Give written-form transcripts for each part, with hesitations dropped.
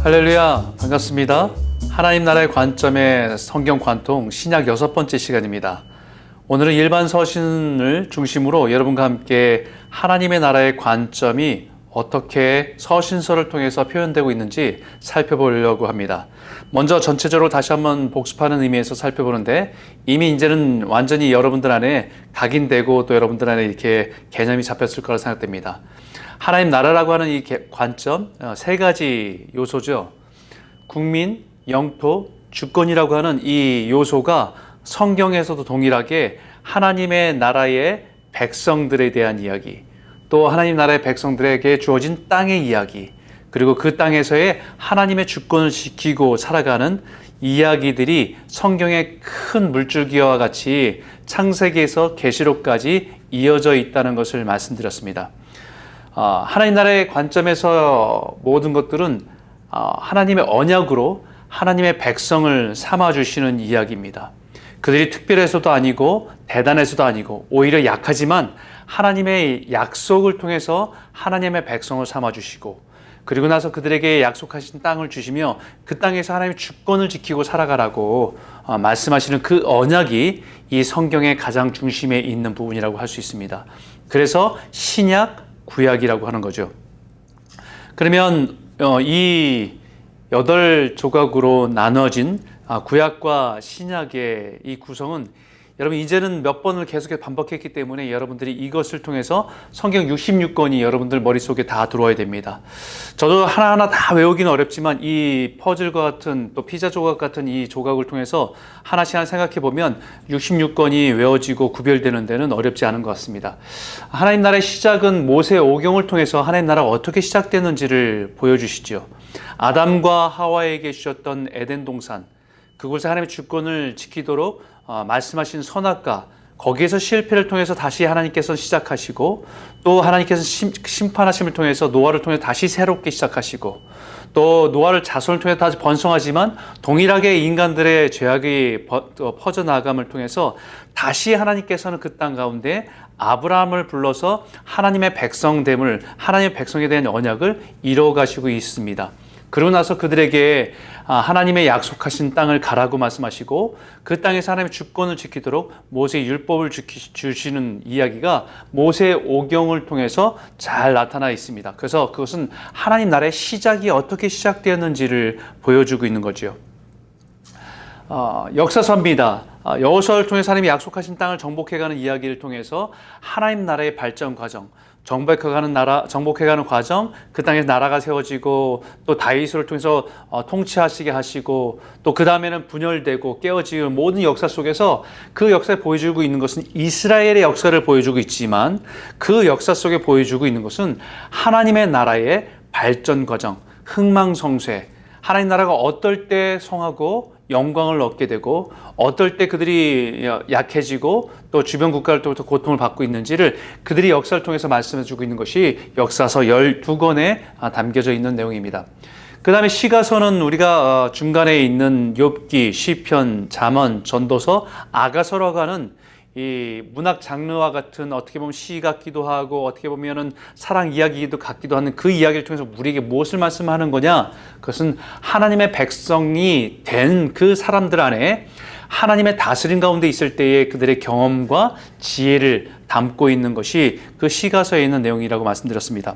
할렐루야, 반갑습니다. 하나님 나라의 관점의 성경 관통 신약 6번째 시간입니다. 오늘은 일반 서신을 중심으로 여러분과 함께 하나님의 나라의 관점이 어떻게 서신서를 통해서 표현되고 있는지 살펴보려고 합니다. 먼저 전체적으로 다시 한번 복습하는 의미에서 살펴보는데, 이미 이제는 완전히 여러분들 안에 각인되고 또 여러분들 안에 이렇게 개념이 잡혔을 거라 생각됩니다. 하나님 나라라고 하는 이 관점, 세 가지 요소죠. 국민, 영토, 주권이라고 하는 이 요소가 성경에서도 동일하게 하나님의 나라의 백성들에 대한 이야기, 또 하나님 나라의 백성들에게 주어진 땅의 이야기, 그리고 그 땅에서의 하나님의 주권을 지키고 살아가는 이야기들이 성경의 큰 물줄기와 같이 창세기에서 계시록까지 이어져 있다는 것을 말씀드렸습니다. 하나님 나라의 관점에서 모든 것들은 하나님의 언약으로 하나님의 백성을 삼아주시는 이야기입니다. 그들이 특별해서도 아니고 대단해서도 아니고 오히려 약하지만 하나님의 약속을 통해서 하나님의 백성을 삼아주시고, 그리고 나서 그들에게 약속하신 땅을 주시며 그 땅에서 하나님의 주권을 지키고 살아가라고 말씀하시는 그 언약이 이 성경의 가장 중심에 있는 부분이라고 할 수 있습니다. 그래서 신약, 구약이라고 하는 거죠. 그러면 이 8조각으로 나눠진 구약과 신약의 이 구성은 여러분 이제는 몇 번을 계속해서 반복했기 때문에 여러분들이 이것을 통해서 성경 66권이 여러분들 머릿속에 다 들어와야 됩니다. 저도 하나하나 다 외우기는 어렵지만 이 퍼즐과 같은, 또 피자 조각 같은 이 조각을 통해서 하나씩 생각해 보면 66권이 외워지고 구별되는 데는 어렵지 않은 것 같습니다. 하나님 나라의 시작은 모세 오경을 통해서 하나님 나라가 어떻게 시작되는지를 보여주시죠. 아담과 하와에게 주셨던 에덴 동산, 그곳에 하나님의 주권을 지키도록 말씀하신 선악과, 거기에서 실패를 통해서 다시 하나님께서 시작하시고, 또 하나님께서 심판하심을 통해서 노아를 통해 다시 새롭게 시작하시고, 또 노아를 자손을 통해 다시 번성하지만 동일하게 인간들의 죄악이 퍼져나감을 통해서 다시 하나님께서는 그 땅 가운데 아브라함을 불러서 하나님의 백성됨을, 하나님의 백성에 대한 언약을 이루어가시고 있습니다. 그러고 나서 그들에게 하나님의 약속하신 땅을 가라고 말씀하시고, 그 땅에서 하나님의 주권을 지키도록 모세의 율법을 주시는 이야기가 모세 오경을 통해서 잘 나타나 있습니다. 그래서 그것은 하나님 나라의 시작이 어떻게 시작되었는지를 보여주고 있는 거죠. 역사서입니다. 여호수아를 통해서 하나님이 약속하신 땅을 정복해가는 이야기를 통해서 하나님 나라의 발전 과정, 정복해가는 과정, 그 땅에서 나라가 세워지고, 또 다윗을 통해서 통치하시게 하시고, 또 그 다음에는 분열되고 깨어지는 모든 역사 속에서 그 역사에 보여주고 있는 것은 이스라엘의 역사를 보여주고 있지만, 그 역사 속에 보여주고 있는 것은 하나님의 나라의 발전 과정, 흥망성쇠, 하나님 나라가 어떨 때 성하고 영광을 얻게 되고, 어떨 때 그들이 약해지고 또 주변 국가로부터 고통을 받고 있는지를 그들이 역사를 통해서 말씀해주고 있는 것이 역사서 12권에 담겨져 있는 내용입니다. 그 다음에 시가서는 우리가 중간에 있는 욥기, 시편, 잠언, 전도서, 아가서라고 하는 이 문학 장르와 같은, 어떻게 보면 시 같기도 하고 어떻게 보면은 사랑 이야기도 같기도 하는 그 이야기를 통해서 우리에게 무엇을 말씀하는 거냐? 그것은 하나님의 백성이 된 그 사람들 안에 하나님의 다스림 가운데 있을 때의 그들의 경험과 지혜를 담고 있는 것이 그 시가서에 있는 내용이라고 말씀드렸습니다.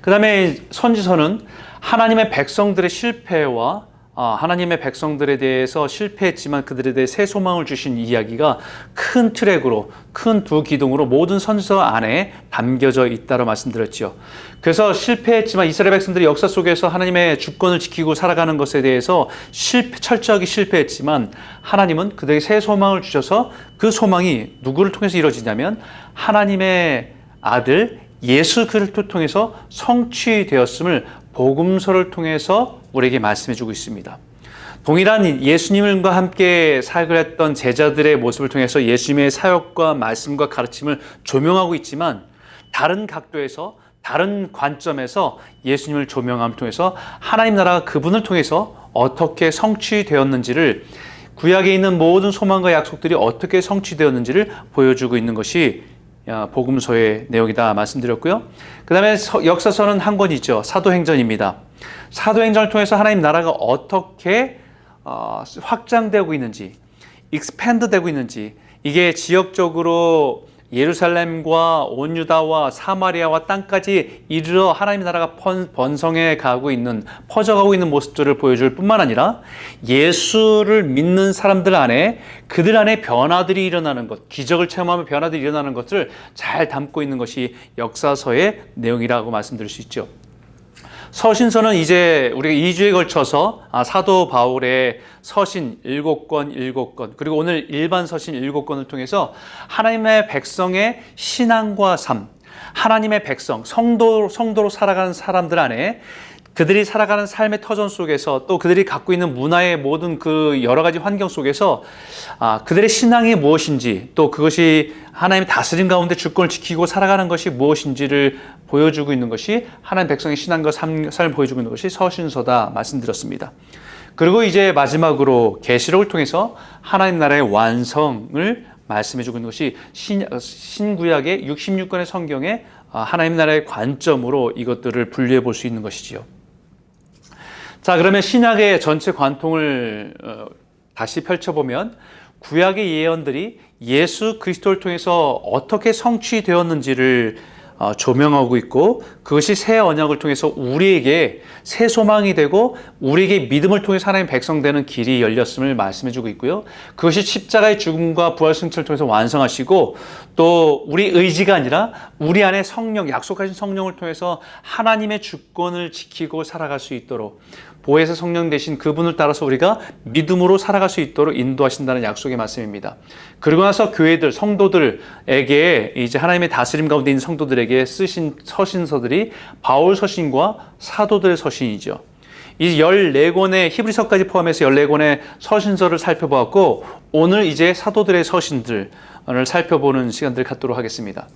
그 다음에 선지서는 하나님의 백성들의 실패와 하나님의 백성들에 대해서 실패했지만 그들에 대해 새 소망을 주신 이야기가 큰 트랙으로, 큰 두 기둥으로 모든 선지서 안에 담겨져 있다고 말씀드렸죠. 그래서 실패했지만 이스라엘 백성들이 역사 속에서 하나님의 주권을 지키고 살아가는 것에 대해서 철저하게 실패했지만 하나님은 그들에게 새 소망을 주셔서 그 소망이 누구를 통해서 이루어지냐면 하나님의 아들 예수 그리스도를 통해서 성취되었음을 복음서를 통해서 우리에게 말씀해주고 있습니다. 동일한 예수님과 함께 사역을 했던 제자들의 모습을 통해서 예수님의 사역과 말씀과 가르침을 조명하고 있지만, 다른 각도에서, 다른 관점에서 예수님을 조명함을 통해서 하나님 나라가 그분을 통해서 어떻게 성취되었는지를, 구약에 있는 모든 소망과 약속들이 어떻게 성취되었는지를 보여주고 있는 것이 복음서의 내용이다 말씀드렸고요. 그 다음에 역사서는 한 권이죠. 사도행전입니다. 사도행전을 통해서 하나님 나라가 어떻게 확장되고 있는지, expand 되고 있는지, 이게 지역적으로 예루살렘과 온 유다와 사마리아와 땅까지 이르러 하나님 나라가 번성해 가고 있는, 퍼져가고 있는 모습들을 보여줄 뿐만 아니라 예수를 믿는 사람들 안에, 그들 안에 변화들이 일어나는 것, 기적을 체험하며 변화들이 일어나는 것을 잘 담고 있는 것이 역사서의 내용이라고 말씀드릴 수 있죠. 서신서는 이제 우리가 2주에 걸쳐서 사도 바울의 서신 7권, 그리고 오늘 일반 서신 7권을 통해서 하나님의 백성의 신앙과 삶, 하나님의 백성, 성도로 살아가는 사람들 안에 그들이 살아가는 삶의 터전 속에서, 또 그들이 갖고 있는 문화의 모든 그 여러 가지 환경 속에서 그들의 신앙이 무엇인지, 또 그것이 하나님의 다스림 가운데 주권을 지키고 살아가는 것이 무엇인지를 보여주고 있는 것이, 하나님 백성의 신앙과 삶을 보여주고 있는 것이 서신서다 말씀드렸습니다. 그리고 이제 마지막으로 계시록을 통해서 하나님 나라의 완성을 말씀해주고 있는 것이 신구약의 66권의 성경에 하나님 나라의 관점으로 이것들을 분류해 볼 수 있는 것이지요. 자, 그러면 신약의 전체 관통을 다시 펼쳐보면 구약의 예언들이 예수 그리스도를 통해서 어떻게 성취되었는지를 조명하고 있고, 그것이 새 언약을 통해서 우리에게 새 소망이 되고 우리에게 믿음을 통해서 하나님 백성 되는 길이 열렸음을 말씀해주고 있고요. 그것이 십자가의 죽음과 부활 승천을 통해서 완성하시고, 또 우리 의지가 아니라 우리 안에 성령, 약속하신 성령을 통해서 하나님의 주권을 지키고 살아갈 수 있도록, 보혜사 성령 되신 그분을 따라서 우리가 믿음으로 살아갈 수 있도록 인도하신다는 약속의 말씀입니다. 그리고 나서 교회들, 성도들에게, 이제 하나님의 다스림 가운데 있는 성도들에게 쓰신 서신서들이 바울 서신과 사도들의 서신이죠. 이 14권의 히브리서까지 포함해서 14권의 서신서를 살펴보았고, 오늘 이제 사도들의 서신들을 살펴보는 시간들을 갖도록 하겠습니다.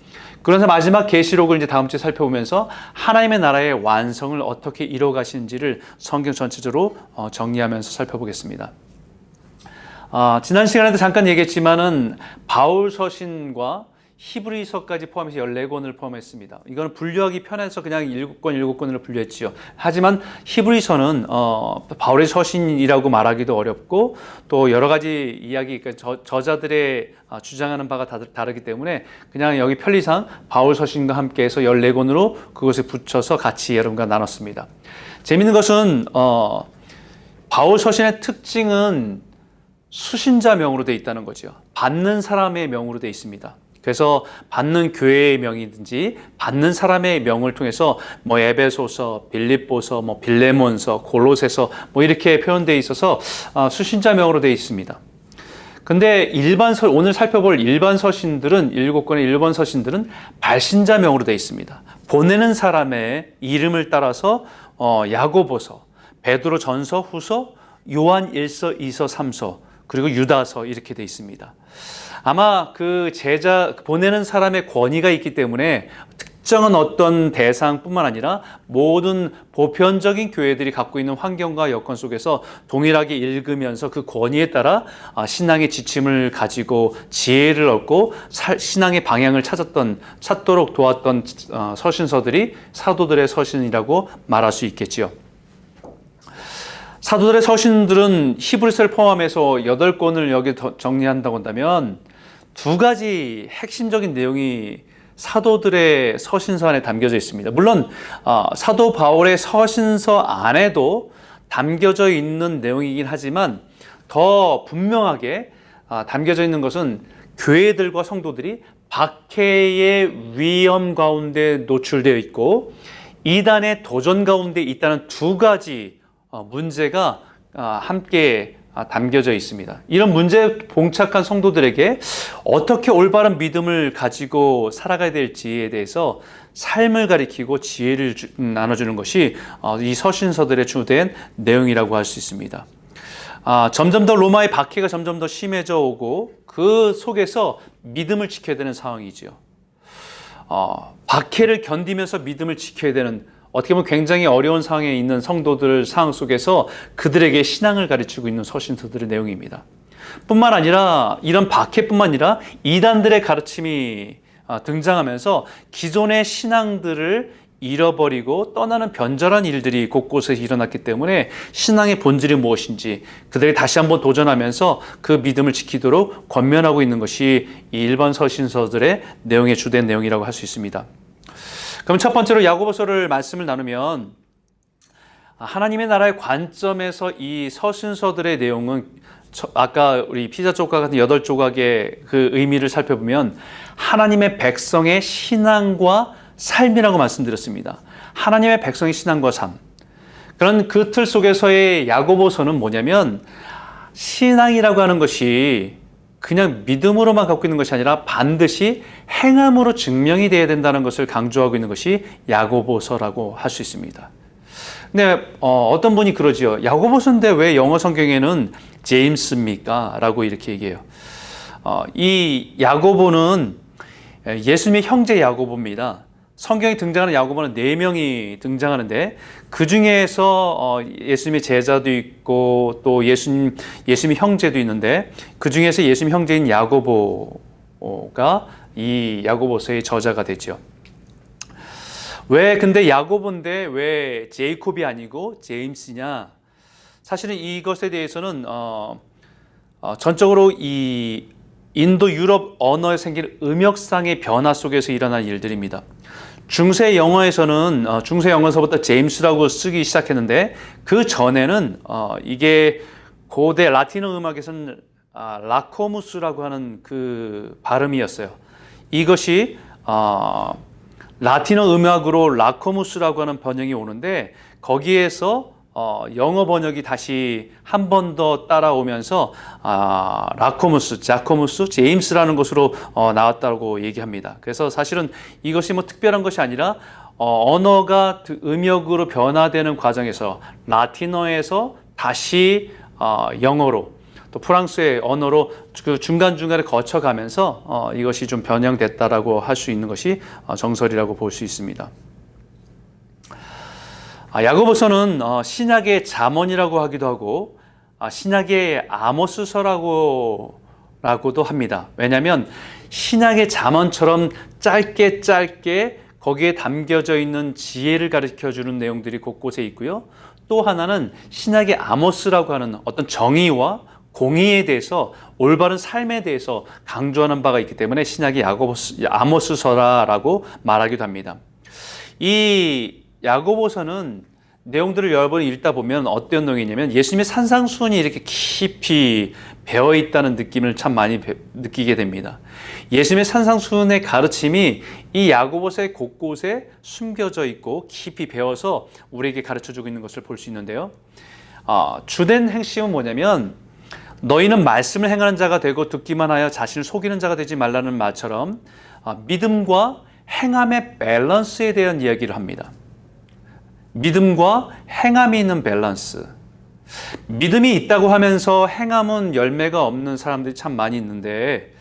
그래서 마지막 계시록을 이제 다음 주에 살펴보면서 하나님의 나라의 완성을 어떻게 이뤄 가시는지를 성경 전체적으로 정리하면서 살펴보겠습니다. 지난 시간에도 잠깐 얘기했지만은 바울 서신과 히브리서까지 포함해서 14권을 포함했습니다. 이거는 분류하기 편해서 그냥 7권으로 분류했지요. 하지만 히브리서는 바울의 서신이라고 말하기도 어렵고, 또 여러 가지 이야기, 그러니까 저자들의 주장하는 바가 다르기 때문에 그냥 여기 편리상 바울 서신과 함께 해서 14권으로 그것을 붙여서 같이 여러분과 나눴습니다. 재미있는 것은 바울 서신의 특징은 수신자 명으로 되어 있다는 거죠. 받는 사람의 명으로 되어 있습니다. 그래서 받는 교회의 명이든지 받는 사람의 명을 통해서 에베소서, 빌립보서, 빌레몬서, 골로새서 이렇게 표현되어 있어서 수신자 명으로 되어 있습니다. 근데 오늘 살펴볼 일반 서신들은, 7권의 일반 서신들은 발신자 명으로 되어 있습니다. 보내는 사람의 이름을 따라서 야고보서, 베드로 전서, 후서, 요한 1서, 2서, 3서, 그리고 유다서 이렇게 되어 있습니다. 아마 그 보내는 사람의 권위가 있기 때문에 특정한 어떤 대상뿐만 아니라 모든 보편적인 교회들이 갖고 있는 환경과 여건 속에서 동일하게 읽으면서 그 권위에 따라 신앙의 지침을 가지고 지혜를 얻고 신앙의 방향을 찾도록 도왔던 서신서들이 사도들의 서신이라고 말할 수 있겠지요. 사도들의 서신들은 히브리서를 포함해서 8권을 여기 정리한다고 한다면 두 가지 핵심적인 내용이 사도들의 서신서 안에 담겨져 있습니다. 물론 사도 바울의 서신서 안에도 담겨져 있는 내용이긴 하지만 더 분명하게 담겨져 있는 것은 교회들과 성도들이 박해의 위험 가운데 노출되어 있고 이단의 도전 가운데 있다는 두 가지 문제가 함께 담겨져 있습니다. 이런 문제에 봉착한 성도들에게 어떻게 올바른 믿음을 가지고 살아가야 될지에 대해서 삶을 가리키고 지혜를 나눠주는 것이 이 서신서들의 주된 내용이라고 할 수 있습니다. 점점 더 로마의 박해가 점점 더 심해져 오고 그 속에서 믿음을 지켜야 되는 상황이죠. 박해를 견디면서 믿음을 지켜야 되는, 어떻게 보면 굉장히 어려운 상황에 있는 성도들 상황 속에서 그들에게 신앙을 가르치고 있는 서신서들의 내용입니다. 뿐만 아니라 이런 박해뿐만 아니라 이단들의 가르침이 등장하면서 기존의 신앙들을 잃어버리고 떠나는 변절한 일들이 곳곳에서 일어났기 때문에 신앙의 본질이 무엇인지 그들이 다시 한번 도전하면서 그 믿음을 지키도록 권면하고 있는 것이 이 일반 서신서들의 내용의 주된 내용이라고 할 수 있습니다. 그럼 첫 번째로 야고보서를 말씀을 나누면 하나님의 나라의 관점에서 이 서신서들의 내용은 아까 우리 피자 조각 같은 8조각의 그 의미를 살펴보면 하나님의 백성의 신앙과 삶이라고 말씀드렸습니다. 하나님의 백성의 신앙과 삶. 그런 그 틀 속에서의 야고보서는 뭐냐면 신앙이라고 하는 것이 그냥 믿음으로만 갖고 있는 것이 아니라 반드시 행함으로 증명이 되어야 된다는 것을 강조하고 있는 것이 야고보서라고 할 수 있습니다. 근데 어떤 분이 그러지요. 야고보서인데 왜 영어 성경에는 제임스입니까? 라고 이렇게 얘기해요. 이 야고보는 예수님의 형제 야고보입니다. 성경에 등장하는 야고보는 4명이 등장하는데 그 중에서 예수님의 제자도 있고 또 예수님의 형제도 있는데 그 중에서 예수님 형제인 야고보가 이 야고보서의 저자가 되죠. 왜 근데 야고보인데 왜 제이콥이 아니고 제임스냐? 사실은 이것에 대해서는 전적으로 이 인도 유럽 언어에 생긴 음역상의 변화 속에서 일어난 일들입니다. 중세 영어에서는 중세 영어서부터 제임스라고 쓰기 시작했는데 그 전에는 이게 고대 라틴어 음악에서는 라코무스라고 하는 그 발음이었어요. 이것이 라틴어 음악으로 라코무스라고 하는 번역이 오는데 거기에서 영어 번역이 다시 한 번 더 따라오면서 라코무스, 자코무스, 제임스라는 것으로 나왔다고 얘기합니다. 그래서 사실은 이것이 뭐 특별한 것이 아니라 언어가 음역으로 변화되는 과정에서 라틴어에서 다시 영어로 또 프랑스의 언어로 그 중간중간에 거쳐가면서 이것이 좀 변형됐다라고 할 수 있는 것이 정설이라고 볼 수 있습니다. 야고보서는 신약의 잠언이라고 하기도 하고 신약의 아모스서라고도 합니다. 왜냐하면 신약의 잠언처럼 짧게 거기에 담겨져 있는 지혜를 가르쳐주는 내용들이 곳곳에 있고요. 또 하나는 신약의 아모스라고 하는 어떤 정의와 공의에 대해서 올바른 삶에 대해서 강조하는 바가 있기 때문에 신약의 아모스서라고 말하기도 합니다. 이 야고보서는 내용들을 여러 번 읽다 보면 어떤 내용이냐면 예수님의 산상수훈이 이렇게 깊이 배어 있다는 느낌을 참 많이 느끼게 됩니다. 예수님의 산상수훈의 가르침이 이 야고보서의 곳곳에 숨겨져 있고 깊이 배어서 우리에게 가르쳐주고 있는 것을 볼 수 있는데요. 주된 핵심은 뭐냐면 너희는 말씀을 행하는 자가 되고 듣기만 하여 자신을 속이는 자가 되지 말라는 말처럼 믿음과 행함의 밸런스에 대한 이야기를 합니다. 믿음과 행함이 있는 밸런스. 믿음이 있다고 하면서 행함은 열매가 없는 사람들이 참 많이 있는데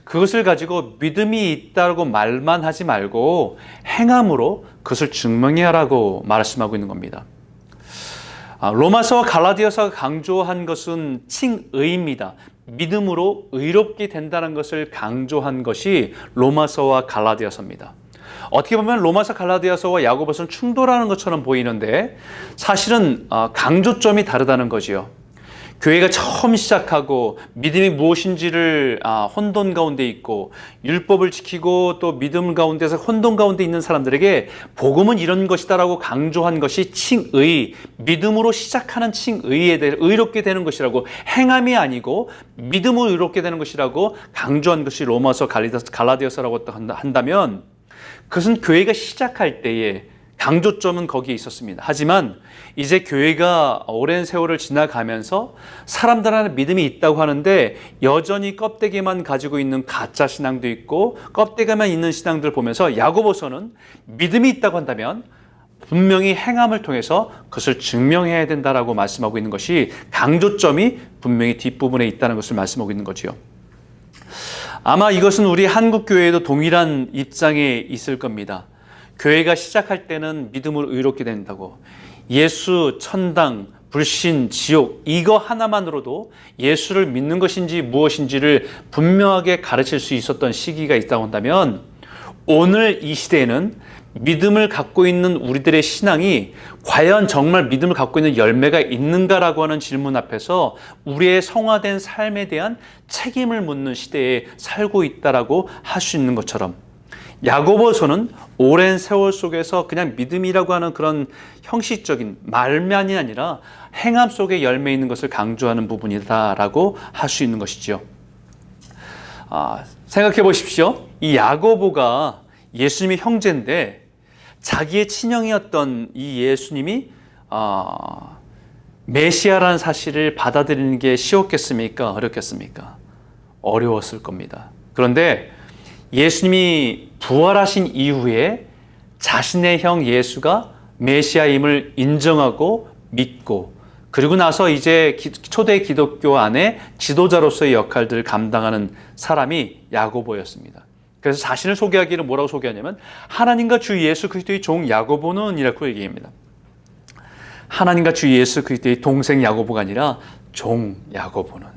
그것을 가지고 믿음이 있다고 말만 하지 말고 행함으로 그것을 증명해야 하라고 말씀하고 있는 겁니다. 로마서와 갈라디아서가 강조한 것은 칭의입니다. 믿음으로 의롭게 된다는 것을 강조한 것이 로마서와 갈라디아서입니다. 어떻게 보면 로마서, 갈라디아서와 야고보서는 충돌하는 것처럼 보이는데 사실은 강조점이 다르다는 거지요. 교회가 처음 시작하고 믿음이 무엇인지를 혼돈 가운데 있고 율법을 지키고 또 믿음 가운데서 혼돈 가운데 있는 사람들에게 복음은 이런 것이다라고 강조한 것이 칭의, 믿음으로 시작하는 칭의에 대해 의롭게 되는 것이라고, 행함이 아니고 믿음으로 의롭게 되는 것이라고 강조한 것이 로마서, 갈라디아서라고 한다면 그것은 교회가 시작할 때에 강조점은 거기에 있었습니다. 하지만 이제 교회가 오랜 세월을 지나가면서 사람들 안에 믿음이 있다고 하는데 여전히 껍데기만 가지고 있는 가짜 신앙도 있고 껍데기만 있는 신앙들을 보면서 야고보서는 믿음이 있다고 한다면 분명히 행함을 통해서 그것을 증명해야 된다라고 말씀하고 있는 것이 강조점이 분명히 뒷부분에 있다는 것을 말씀하고 있는 거지요. 아마 이것은 우리 한국교회에도 동일한 입장에 있을 겁니다. 교회가 시작할 때는 믿음으로 의롭게 된다고, 예수, 천당, 불신, 지옥, 이거 하나만으로도 예수를 믿는 것인지 무엇인지를 분명하게 가르칠 수 있었던 시기가 있다고 한다면 오늘 이 시대에는 믿음을 갖고 있는 우리들의 신앙이 과연 정말 믿음을 갖고 있는 열매가 있는가라고 하는 질문 앞에서 우리의 성화된 삶에 대한 책임을 묻는 시대에 살고 있다라고 할 수 있는 것처럼, 야고보서는 오랜 세월 속에서 그냥 믿음이라고 하는 그런 형식적인 말만이 아니라 행함 속에 열매 있는 것을 강조하는 부분이다라고 할 수 있는 것이죠. 생각해 보십시오. 이 야고보가 예수님의 형제인데 자기의 친형이었던 이 예수님이 메시아라는 사실을 받아들이는 게 쉬웠겠습니까? 어렵겠습니까? 어려웠을 겁니다. 그런데 예수님이 부활하신 이후에 자신의 형 예수가 메시아임을 인정하고 믿고, 그리고 나서 이제 초대 기독교 안에 지도자로서의 역할들을 감당하는 사람이 야고보였습니다. 그래서 자신을 소개하기를 뭐라고 소개하냐면 하나님과 주 예수 그리스도의 종 야고보는 이라고 얘기합니다. 하나님과 주 예수 그리스도의 동생 야고보가 아니라 종 야고보는.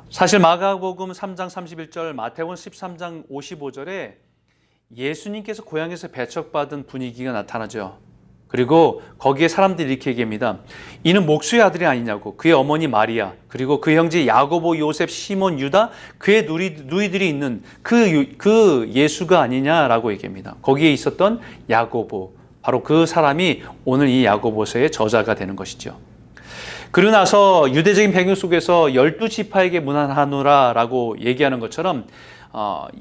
사실 마가복음 3장 31절, 마태복음 13장 55절에 예수님께서 고향에서 배척받은 분위기가 나타나죠. 그리고 거기에 사람들이 이렇게 얘기합니다. 이는 목수의 아들이 아니냐고. 그의 어머니 마리아, 그리고 그 형제 야고보, 요셉, 시몬, 유다, 그의 누이들이 있는 그 예수가 아니냐라고 얘기합니다. 거기에 있었던 야고보, 바로 그 사람이 오늘 이 야고보서의 저자가 되는 것이죠. 그러고 나서 유대적인 배경 속에서 12지파에게 문안하노라라고 얘기하는 것처럼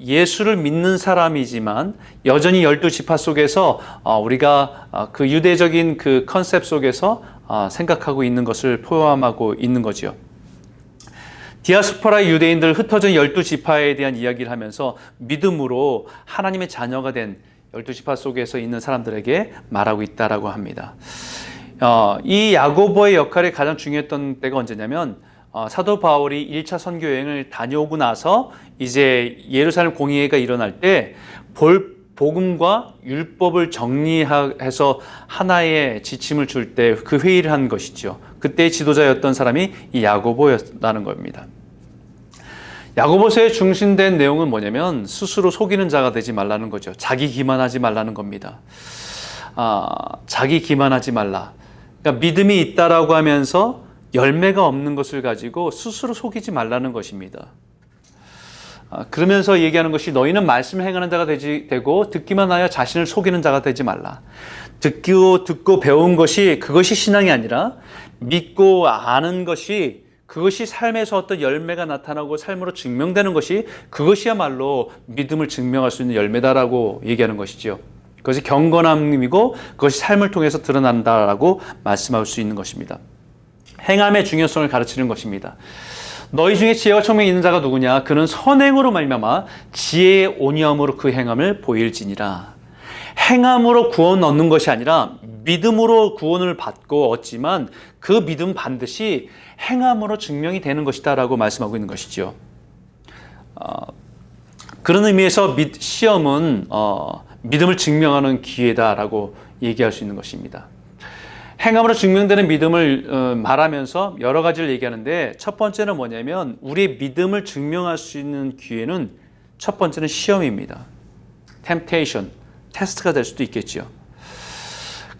예수를 믿는 사람이지만 여전히 12지파 속에서 우리가 그 유대적인 그 컨셉 속에서 생각하고 있는 것을 포함하고 있는 거죠. 디아스포라 유대인들, 흩어진 12지파에 대한 이야기를 하면서 믿음으로 하나님의 자녀가 된 12지파 속에서 있는 사람들에게 말하고 있다라고 합니다. 이 야고보의 역할이 가장 중요했던 때가 언제냐면 사도 바울이 1차 선교 여행을 다녀오고 나서 이제 예루살렘 공의회가 일어날 때 복음과 율법을 정리해서 하나의 지침을 줄 때 그 회의를 한 것이죠. 그때 지도자였던 사람이 이 야고보였다는 겁니다. 야고보서의 중심된 내용은 뭐냐면 스스로 속이는 자가 되지 말라는 거죠. 자기 기만하지 말라는 겁니다. 자기 기만하지 말라. 그러니까 믿음이 있다라고 하면서 열매가 없는 것을 가지고 스스로 속이지 말라는 것입니다. 그러면서 얘기하는 것이 너희는 말씀을 행하는 자가 되고 듣기만 하여 자신을 속이는 자가 되지 말라. 듣고 배운 것이 그것이 신앙이 아니라 믿고 아는 것이, 그것이 삶에서 어떤 열매가 나타나고 삶으로 증명되는 것이, 그것이야말로 믿음을 증명할 수 있는 열매다라고 얘기하는 것이죠. 그것이 경건함이고 그것이 삶을 통해서 드러난다라고 말씀할 수 있는 것입니다. 행함의 중요성을 가르치는 것입니다. 너희 중에 지혜와聰明이 있는 자가 누구냐? 그는 선행으로 말미암아 지혜의 온유함으로 그 행함을 보일지니라. 행함으로 구원 얻는 것이 아니라 믿음으로 구원을 받고 얻지만 그 믿음 반드시 행함으로 증명이 되는 것이다 라고 말씀하고 있는 것이죠. 그런 의미에서 시험은 믿음을 증명하는 기회다라고 얘기할 수 있는 것입니다. 행함으로 증명되는 믿음을 말하면서 여러 가지를 얘기하는데, 첫 번째는 뭐냐면 우리의 믿음을 증명할 수 있는 기회는 첫 번째는 시험입니다. temptation, 테스트가 될 수도 있겠죠.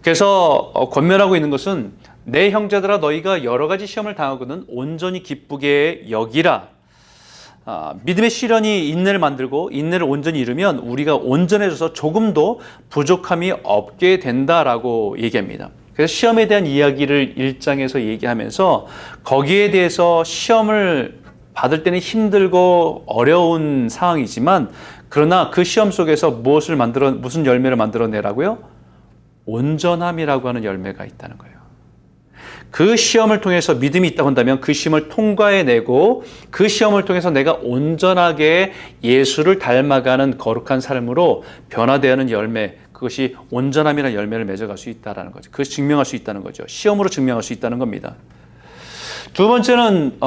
그래서 권면하고 있는 것은 내 형제들아 너희가 여러 가지 시험을 당하거든 온전히 기쁘게 여기라. 믿음의 시련이 인내를 만들고 인내를 온전히 이루면 우리가 온전해져서 조금도 부족함이 없게 된다라고 얘기합니다. 그래서 시험에 대한 이야기를 1장에서 얘기하면서 거기에 대해서 시험을 받을 때는 힘들고 어려운 상황이지만, 그러나 그 시험 속에서 무슨 열매를 만들어내라고요? 온전함이라고 하는 열매가 있다는 거예요. 그 시험을 통해서 믿음이 있다고 한다면 그 시험을 통과해내고 그 시험을 통해서 내가 온전하게 예수를 닮아가는 거룩한 삶으로 변화되는 열매, 그것이 온전함이라는 열매를 맺어갈 수 있다는 거죠. 그것이 증명할 수 있다는 거죠. 시험으로 증명할 수 있다는 겁니다. 두 번째는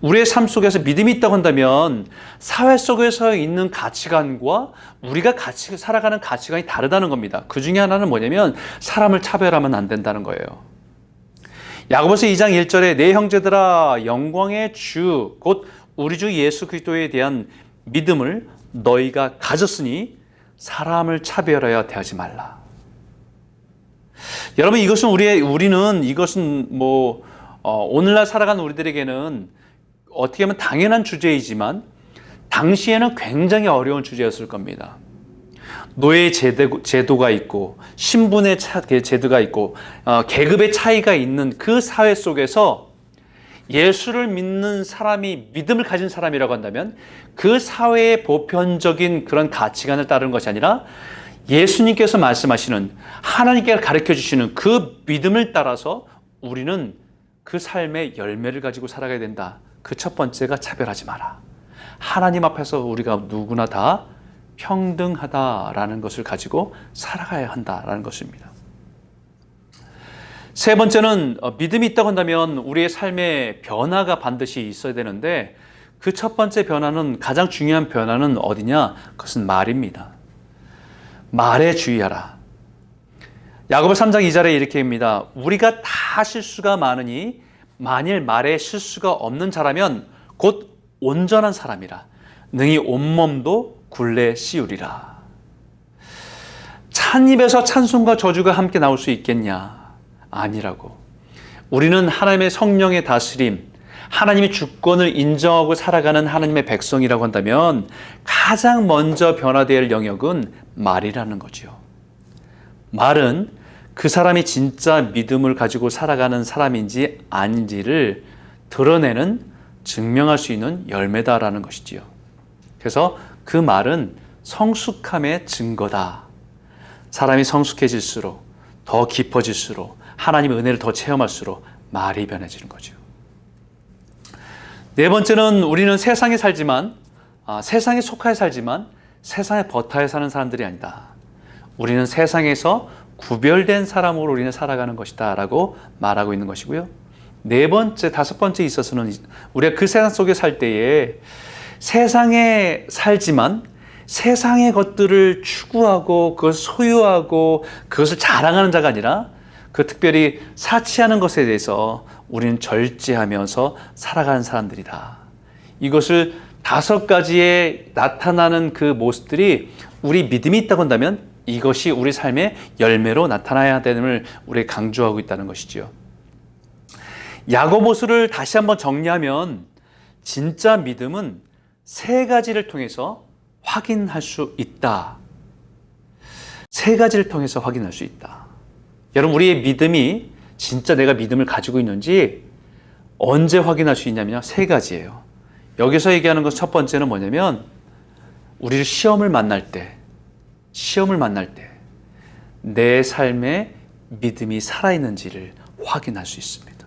우리의 삶 속에서 믿음이 있다고 한다면 사회 속에서 있는 가치관과 우리가 살아가는 가치관이 다르다는 겁니다. 그 중에 하나는 뭐냐면 사람을 차별하면 안 된다는 거예요. 야고보서 2장 1절에 내 형제들아 영광의 주 곧 우리 주 예수 그리스도에 대한 믿음을 너희가 가졌으니 사람을 차별하여 대하지 말라. 여러분, 이것은 우리는 이것은 오늘날 살아가는 우리들에게는 어떻게 보면 당연한 주제이지만 당시에는 굉장히 어려운 주제였을 겁니다. 노예 제도가 있고 신분의 제도가 있고 계급의 차이가 있는 그 사회 속에서 예수를 믿는 사람이 믿음을 가진 사람이라고 한다면 그 사회의 보편적인 그런 가치관을 따르는 것이 아니라 예수님께서 말씀하시는 하나님께서 가르쳐 주시는 그 믿음을 따라서 우리는 그 삶의 열매를 가지고 살아가야 된다. 그 첫 번째가 차별하지 마라. 하나님 앞에서 우리가 누구나 다 평등하다라는 것을 가지고 살아가야 한다라는 것입니다. 세 번째는 믿음이 있다고 한다면 우리의 삶에 변화가 반드시 있어야 되는데 그 첫 번째 변화는 가장 중요한 변화는 어디냐? 그것은 말입니다. 말에 주의하라. 야고보 3장 2절에 이렇게 합니다. 우리가 다 실수가 많으니 만일 말에 실수가 없는 자라면 곧 온전한 사람이라 능히 온몸도 굴레 씌우리라. 찬입에서 찬송과 저주가 함께 나올 수 있겠냐? 아니라고. 우리는 하나님의 성령의 다스림, 하나님의 주권을 인정하고 살아가는 하나님의 백성이라고 한다면 가장 먼저 변화될 영역은 말이라는 거죠. 말은 그 사람이 진짜 믿음을 가지고 살아가는 사람인지 아닌지를 드러내는, 증명할 수 있는 열매다라는 것이지요. 그래서 그 말은 성숙함의 증거다. 사람이 성숙해질수록, 더 깊어질수록, 하나님의 은혜를 더 체험할수록 말이 변해지는 거죠. 네 번째는 우리는 세상에 살지만, 세상에 속하여 살지만 세상에 버타여 사는 사람들이 아니다. 우리는 세상에서 구별된 사람으로 우리는 살아가는 것이다 라고 말하고 있는 것이고요. 네 번째, 다섯 번째 있어서는 우리가 그 세상 속에 살 때에 세상에 살지만 세상의 것들을 추구하고 그것을 소유하고 그것을 자랑하는 자가 아니라 그 특별히 사치하는 것에 대해서 우리는 절제하면서 살아가는 사람들이다. 이것을 다섯 가지에 나타나는 그 모습들이 우리 믿음이 있다고 한다면 이것이 우리 삶의 열매로 나타나야 되는을 우리 강조하고 있다는 것이지요. 야고보서를 다시 한번 정리하면 진짜 믿음은 세 가지를 통해서 확인할 수 있다. 세 가지를 통해서 확인할 수 있다. 여러분, 우리의 믿음이 진짜 내가 믿음을 가지고 있는지 언제 확인할 수 있냐면요. 세 가지예요. 여기서 얘기하는 것 첫 번째는 뭐냐면 우리를 시험을 만날 때 내 삶에 믿음이 살아있는지를 확인할 수 있습니다.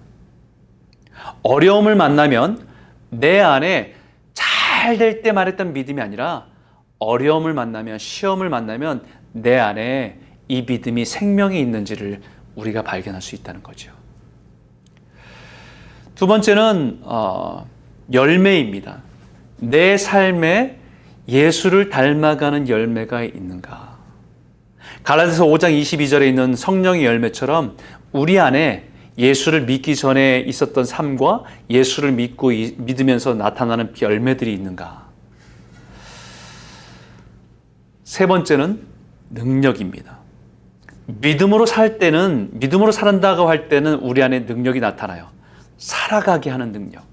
어려움을 만나면 내 안에 잘 될 때 말했던 믿음이 아니라 어려움을 만나면, 시험을 만나면 내 안에 이 믿음이 생명이 있는지를 우리가 발견할 수 있다는 거죠. 두 번째는 열매입니다. 내 삶에 예수를 닮아가는 열매가 있는가. 갈라디아서 5장 22절에 있는 성령의 열매처럼 우리 안에 예수를 믿기 전에 있었던 삶과 예수를 믿으면서 나타나는 열매들이 있는가. 세 번째는 능력입니다. 믿음으로 살았다고 할 때는 우리 안에 능력이 나타나요. 살아가게 하는 능력,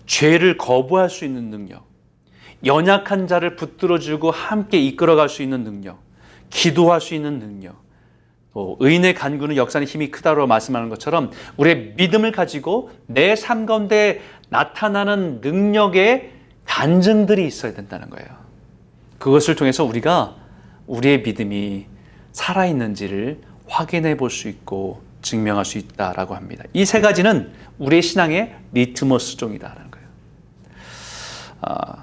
죄를 거부할 수 있는 능력, 연약한 자를 붙들어주고 함께 이끌어갈 수 있는 능력, 기도할 수 있는 능력, 또 의인의 간구는 역사의 힘이 크다고 말씀하는 것처럼 우리의 믿음을 가지고 내 삶 가운데 나타나는 능력의 간증들이 있어야 된다는 거예요. 그것을 통해서 우리가 우리의 믿음이 살아있는지를 확인해 볼 수 있고 증명할 수 있다라고 합니다. 이 세 가지는 우리의 신앙의 리트머스 종이다라는 거예요.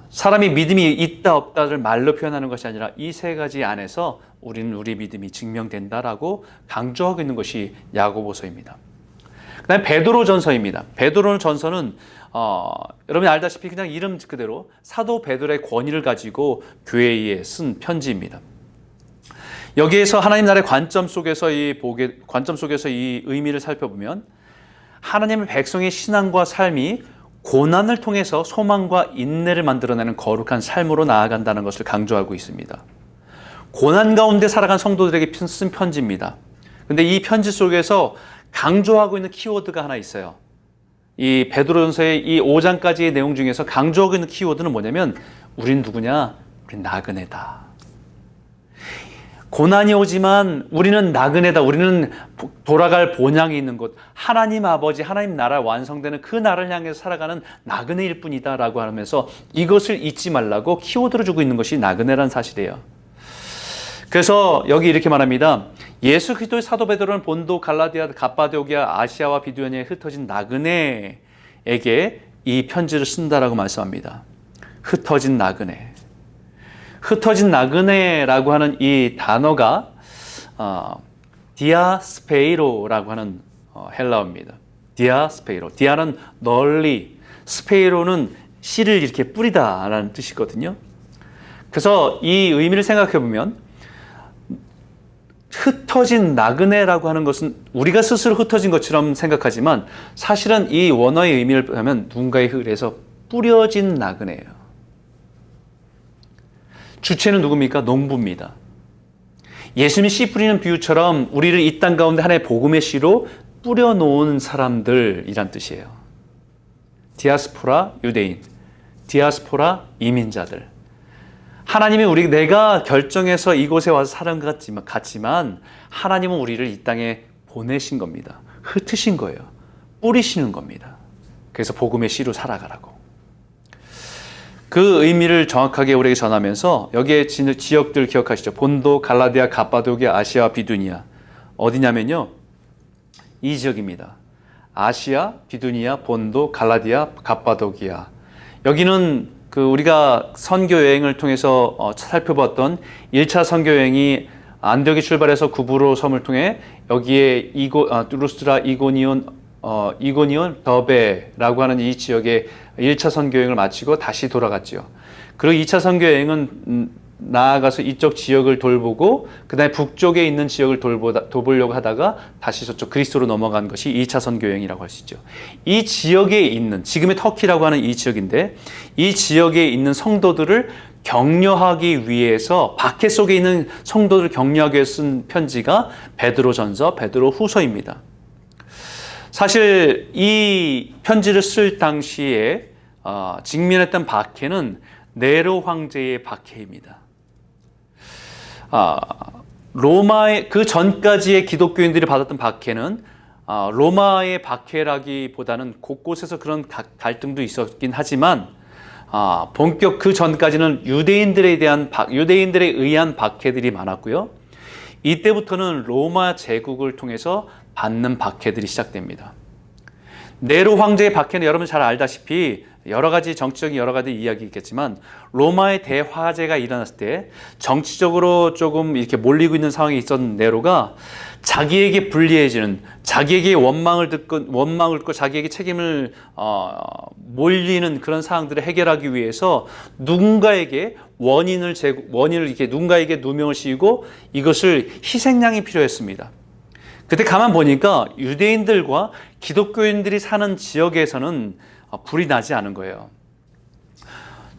사람이 믿음이 있다 없다를 말로 표현하는 것이 아니라 이 세 가지 안에서 우리는 우리 믿음이 증명된다라고 강조하고 있는 것이 야고보서입니다. 그다음에 베드로전서입니다. 베드로전서는 여러분이 알다시피 그냥 이름 그대로 사도 베드로의 권위를 가지고 교회에 쓴 편지입니다. 여기에서 하나님 나라의 관점 속에서 이 의미를 살펴보면 하나님의 백성의 신앙과 삶이 고난을 통해서 소망과 인내를 만들어내는 거룩한 삶으로 나아간다는 것을 강조하고 있습니다. 고난 가운데 살아간 성도들에게 쓴 편지입니다. 근데 이 편지 속에서 강조하고 있는 키워드가 하나 있어요. 이 베드로전서의 이 5장까지의 내용 중에서 강조하고 있는 키워드는 뭐냐면 우린 누구냐? 우린 나그네다. 고난이 오지만 우리는 나그네다. 우리는 돌아갈 본향이 있는 곳, 하나님 아버지, 하나님 나라 완성되는 그 나라를 향해서 살아가는 나그네일 뿐이다 라고 하면서 이것을 잊지 말라고 키워드를 주고 있는 것이 나그네라는 사실이에요. 그래서 여기 이렇게 말합니다. 예수 그리스도의 사도 베드로는 본도, 갈라디아, 갑바도기아, 아시아와 비두니아에 흩어진 나그네에게 이 편지를 쓴다라고 말씀합니다. 흩어진 나그네. 흩어진 나그네라고 하는 이 단어가 디아스페이로라고 하는 헬라어입니다. 디아스페이로. 디아는 널리, 스페이로는 씨를 이렇게 뿌리다라는 뜻이거든요. 그래서 이 의미를 생각해 보면 흩어진 나그네라고 하는 것은 우리가 스스로 흩어진 것처럼 생각하지만 사실은 이 원어의 의미를 보면 누군가에 의해서 뿌려진 나그네예요. 주체는 누굽니까? 농부입니다. 예수님이 씨 뿌리는 비유처럼 우리를 이 땅 가운데 하나의 복음의 씨로 뿌려놓은 사람들이란 뜻이에요. 디아스포라 유대인, 디아스포라 이민자들. 하나님이 내가 결정해서 이곳에 와서 사는 것 같지만 하나님은 우리를 이 땅에 보내신 겁니다. 흩으신 거예요. 뿌리시는 겁니다. 그래서 복음의 씨로 살아가라고. 그 의미를 정확하게 우리에게 전하면서 여기에 지역들 기억하시죠? 본도, 갈라디아, 갑바도기아, 아시아, 비두니아. 어디냐면요. 이 지역입니다. 아시아, 비두니아, 본도, 갈라디아, 갑바도기아. 여기는 우리가 선교 여행을 통해서 살펴봤던 1차 선교 여행이 안디옥에 출발해서 구브로 섬을 통해 여기에 루스트라, 이고니온, 더베라고 하는 이 지역에 1차 선교 여행을 마치고 다시 돌아갔죠. 그리고 2차 선교 여행은 나아가서 이쪽 지역을 돌보고 그 다음에 북쪽에 있는 지역을 돌보려고 하다가 다시 저쪽 그리스로 넘어간 것이 2차 선교 여행이라고 할 수 있죠. 이 지역에 있는 지금의 터키라고 하는 이 지역인데 이 지역에 있는 성도들을 격려하기 위해서 박해 속에 있는 성도들을 격려하기 위해서 쓴 편지가 베드로전서, 베드로후서입니다. 사실 이 편지를 쓸 당시에 직면했던 박해는 네로 황제의 박해입니다. 로마의 그 전까지의 기독교인들이 받았던 박해는 로마의 박해라기보다는 곳곳에서 그런 갈등도 있었긴 하지만 본격 그 전까지는 유대인들에 의한 박해들이 많았고요. 이때부터는 로마 제국을 통해서 받는 박해들이 시작됩니다. 네로 황제의 박해는 여러분 잘 알다시피 여러 가지 정치적인 여러 가지 이야기 있겠지만 로마의 대화재가 일어났을 때 정치적으로 조금 이렇게 몰리고 있는 상황이 있었던 네로가 자기에게 불리해지는 자기에게 원망을 듣고 자기에게 책임을 몰리는 그런 상황들을 해결하기 위해서 누군가에게 원인을 이렇게 누군가에게 누명을 씌우고 이것을 희생양이 필요했습니다. 그때 가만 보니까 유대인들과 기독교인들이 사는 지역에서는 불이 나지 않은 거예요.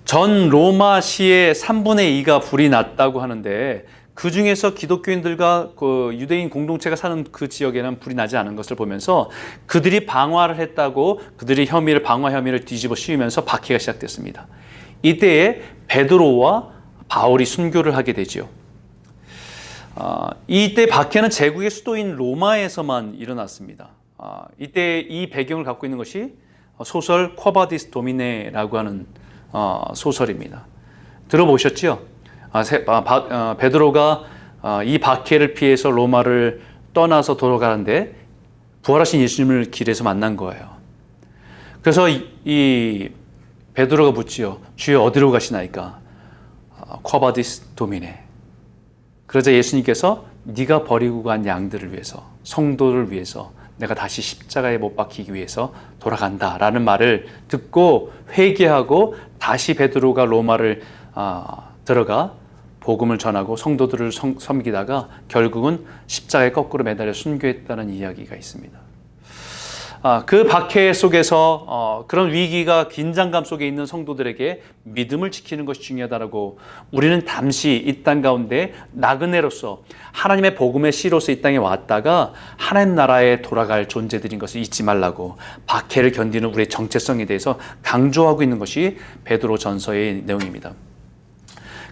전 로마시의 3분의 2가 불이 났다고 하는데 그 중에서 기독교인들과 유대인 공동체가 사는 그 지역에는 불이 나지 않은 것을 보면서 그들이 방화를 했다고 그들이 방화 혐의를 뒤집어 씌우면서 박해가 시작됐습니다. 이때에 베드로와 바울이 순교를 하게 되지요. 이때 박해는 제국의 수도인 로마에서만 일어났습니다. 이때 이 배경을 갖고 있는 것이 소설 쿼바디스 도미네라고 하는 소설입니다. 들어보셨죠? 베드로가 이 박해를 피해서 로마를 떠나서 돌아가는데 부활하신 예수님을 길에서 만난 거예요. 그래서 이 베드로가 묻지요. 주여 어디로 가시나이까? 쿼바디스 도미네. 그러자 예수님께서 네가 버리고 간 양들을 위해서 성도를 위해서 내가 다시 십자가에 못 박히기 위해서 돌아간다라는 말을 듣고 회개하고 다시 베드로가 로마를 들어가 복음을 전하고 성도들을 섬기다가 결국은 십자가에 거꾸로 매달려 순교했다는 이야기가 있습니다. 그 박해 속에서 그런 위기가 긴장감 속에 있는 성도들에게 믿음을 지키는 것이 중요하다라고, 우리는 잠시 이 땅 가운데 나그네로서 하나님의 복음의 씨로서 이 땅에 왔다가 하나님 나라에 돌아갈 존재들인 것을 잊지 말라고 박해를 견디는 우리의 정체성에 대해서 강조하고 있는 것이 베드로 전서의 내용입니다.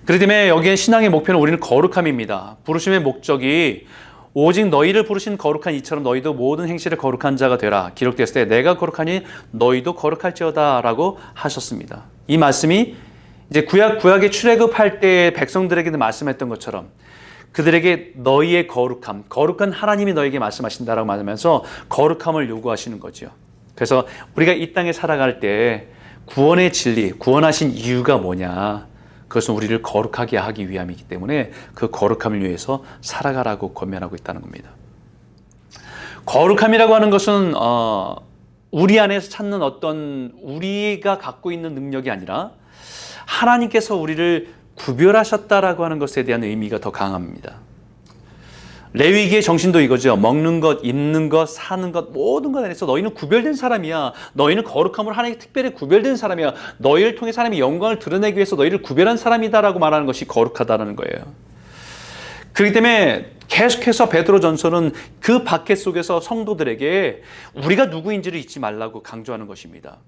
그렇기 때문에 여기에 신앙의 목표는 우리는 거룩함입니다. 부르심의 목적이 오직 너희를 부르신 거룩한 이처럼 너희도 모든 행실에 거룩한 자가 되라. 기록됐을 때 내가 거룩하니 너희도 거룩할지어다 라고 하셨습니다. 이 말씀이 이제 구약에 출애굽할 때 백성들에게도 말씀했던 것처럼 그들에게 너희의 거룩한 하나님이 너에게 말씀하신다라고 말하면서 거룩함을 요구하시는 거죠. 그래서 우리가 이 땅에 살아갈 때 구원의 진리, 구원하신 이유가 뭐냐? 그것은 우리를 거룩하게 하기 위함이기 때문에 그 거룩함을 위해서 살아가라고 권면하고 있다는 겁니다. 거룩함이라고 하는 것은 우리 안에서 찾는 어떤 우리가 갖고 있는 능력이 아니라 하나님께서 우리를 구별하셨다라고 하는 것에 대한 의미가 더 강합니다. 레위기의 정신도 이거죠. 먹는 것, 입는 것, 사는 것, 모든 것 안에서 너희는 구별된 사람이야. 너희는 거룩함으로 하나님께 특별히 구별된 사람이야. 너희를 통해 하나님의 영광을 드러내기 위해서 너희를 구별한 사람이다라고 말하는 것이 거룩하다는 거예요. 그렇기 때문에 계속해서 베드로전서는 그 박해 속에서 성도들에게 우리가 누구인지를 잊지 말라고 강조하는 것입니다.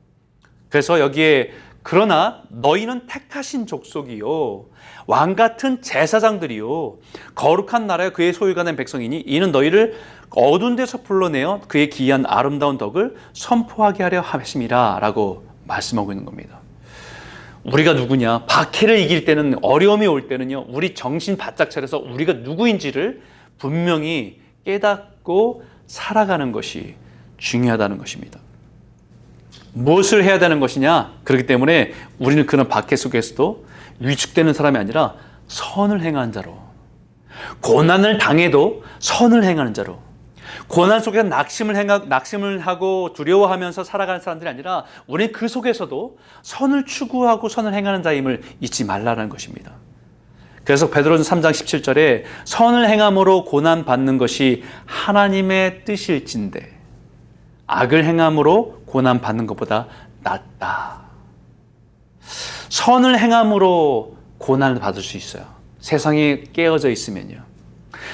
그래서 여기에 그러나 너희는 택하신 족속이요 왕같은 제사장들이요 거룩한 나라여 그의 소유가 된 백성이니 이는 너희를 어두운 데서 불러내어 그의 기이한 아름다운 덕을 선포하게 하려 하심이라 라고 말씀하고 있는 겁니다. 우리가 누구냐? 박해를 이길 때는, 어려움이 올 때는요, 우리 정신 바짝 차려서 우리가 누구인지를 분명히 깨닫고 살아가는 것이 중요하다는 것입니다. 무엇을 해야 되는 것이냐? 그렇기 때문에 우리는 그런 박해 속에서도 위축되는 사람이 아니라 선을 행하는 자로, 고난을 당해도 선을 행하는 자로, 고난 속에서 낙심을 하고 두려워하면서 살아가는 사람들이 아니라 우리는 그 속에서도 선을 추구하고 선을 행하는 자임을 잊지 말라는 것입니다. 그래서 베드로전서 3장 17절에 선을 행함으로 고난 받는 것이 하나님의 뜻일진대 악을 행함으로 고난 받는 것보다 낫다. 선을 행함으로 고난을 받을 수 있어요. 세상이 깨어져 있으면요.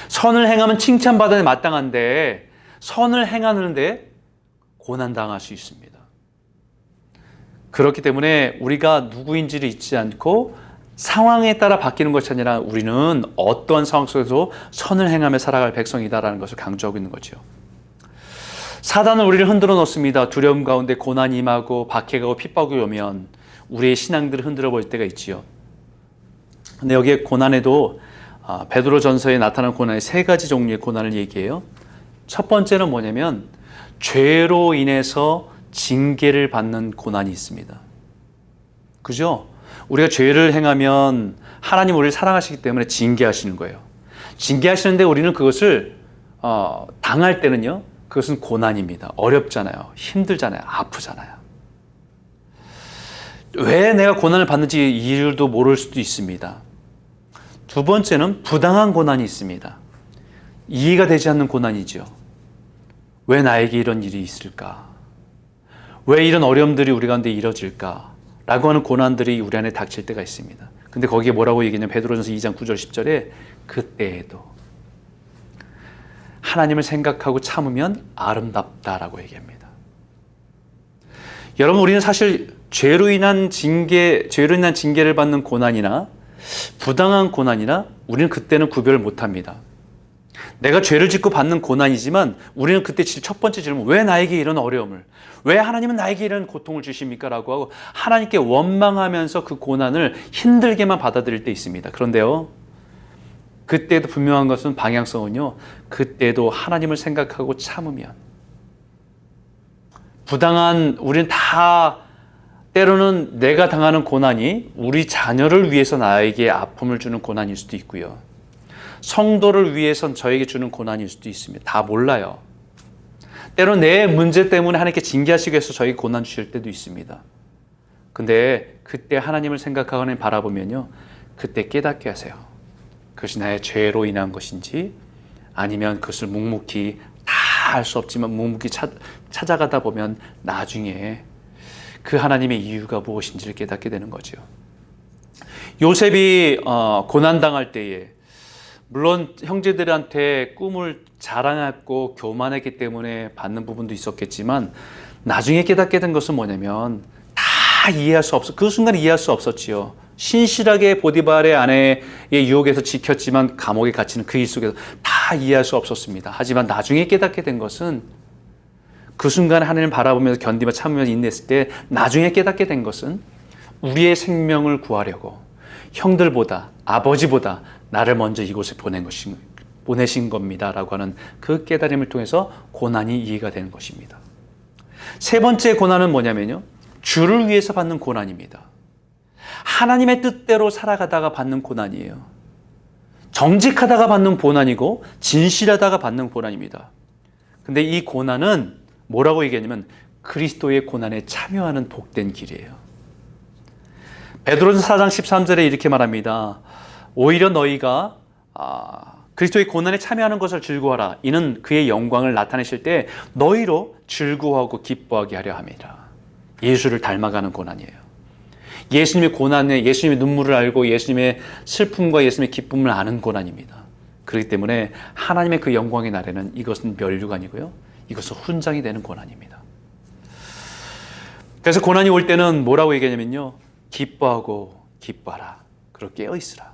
선을 행하면 칭찬받아야 마땅한데 선을 행하는데 고난당할 수 있습니다. 그렇기 때문에 우리가 누구인지를 잊지 않고 상황에 따라 바뀌는 것이 아니라 우리는 어떠한 상황 속에서도 선을 행하며 살아갈 백성이다라는 것을 강조하고 있는 거죠. 사단은 우리를 흔들어 놓습니다. 두려움 가운데 고난이 임하고 박해가 오고 핍박이 오면 우리의 신앙들을 흔들어 볼 때가 있지요. 근데 여기에 고난에도 베드로전서에 나타난 고난의 세 가지 종류의 고난을 얘기해요. 첫 번째는 뭐냐면 죄로 인해서 징계를 받는 고난이 있습니다. 그죠? 우리가 죄를 행하면 하나님 우리를 사랑하시기 때문에 징계하시는 거예요. 징계하시는데 우리는 그것을 당할 때는요, 그것은 고난입니다. 어렵잖아요. 힘들잖아요. 아프잖아요. 왜 내가 고난을 받는지 이유도 모를 수도 있습니다. 두 번째는 부당한 고난이 있습니다. 이해가 되지 않는 고난이죠. 왜 나에게 이런 일이 있을까? 왜 이런 어려움들이 우리 가운데 이뤄질까? 라고 하는 고난들이 우리 안에 닥칠 때가 있습니다. 근데 거기에 뭐라고 얘기하냐면 베드로전서 2장 9절 10절에 그때에도 하나님을 생각하고 참으면 아름답다라고 얘기합니다. 여러분, 우리는 사실 죄로 인한 징계를 받는 고난이나 부당한 고난이나 우리는 그때는 구별을 못합니다. 내가 죄를 짓고 받는 고난이지만 우리는 그때 첫 번째 질문, 왜 나에게 이런 어려움을, 왜 하나님은 나에게 이런 고통을 주십니까? 라고 하고 하나님께 원망하면서 그 고난을 힘들게만 받아들일 때 있습니다. 그런데요, 그때도 분명한 것은 방향성은요, 그때도 하나님을 생각하고 참으면 우리는 다 때로는 내가 당하는 고난이 우리 자녀를 위해서 나에게 아픔을 주는 고난일 수도 있고요. 성도를 위해선 저에게 주는 고난일 수도 있습니다. 다 몰라요. 때로는 내 문제 때문에 하나님께 징계하시기 위해서 저에게 고난 주실 때도 있습니다. 근데 그때 하나님을 생각하고 하나님 바라보면요, 그때 깨닫게 하세요. 그것이 나의 죄로 인한 것인지 아니면 그것을 묵묵히 다 알 수 없지만 묵묵히 찾아가다 보면 나중에 그 하나님의 이유가 무엇인지를 깨닫게 되는 거죠. 요셉이 고난당할 때에 물론 형제들한테 꿈을 자랑했고 교만했기 때문에 받는 부분도 있었겠지만 나중에 깨닫게 된 것은 뭐냐면 다 이해할 수 없어. 그 순간 이해할 수 없었지요. 신실하게 보디발의 아내의 유혹에서 지켰지만 감옥에 갇히는 그 일 속에서 다 이해할 수 없었습니다. 하지만 나중에 깨닫게 된 것은 그 순간 하나님을 바라보면서 견디며 참으면서 인내했을 때 나중에 깨닫게 된 것은 우리의 생명을 구하려고 형들보다 아버지보다 나를 먼저 이곳에 보내신 겁니다 라고 하는 그 깨달음을 통해서 고난이 이해가 되는 것입니다. 세 번째 고난은 뭐냐면요, 주를 위해서 받는 고난입니다. 하나님의 뜻대로 살아가다가 받는 고난이에요. 정직하다가 받는 고난이고 진실하다가 받는 고난입니다. 근데 이 고난은 뭐라고 얘기하냐면 그리스도의 고난에 참여하는 복된 길이에요. 베드로전서 4장 13절에 이렇게 말합니다. 오히려 너희가 그리스도의 고난에 참여하는 것을 즐거워하라. 이는 그의 영광을 나타내실 때 너희로 즐거워하고 기뻐하게 하려 함이라. 예수를 닮아가는 고난이에요. 예수님의 고난에 예수님의 눈물을 알고 예수님의 슬픔과 예수님의 기쁨을 아는 고난입니다. 그렇기 때문에 하나님의 그 영광의 날에는 이것은 멸류가 아니고요, 이것은 훈장이 되는 고난입니다. 그래서 고난이 올 때는 뭐라고 얘기하냐면요, 기뻐하고 기뻐하라. 그렇게 깨어있으라.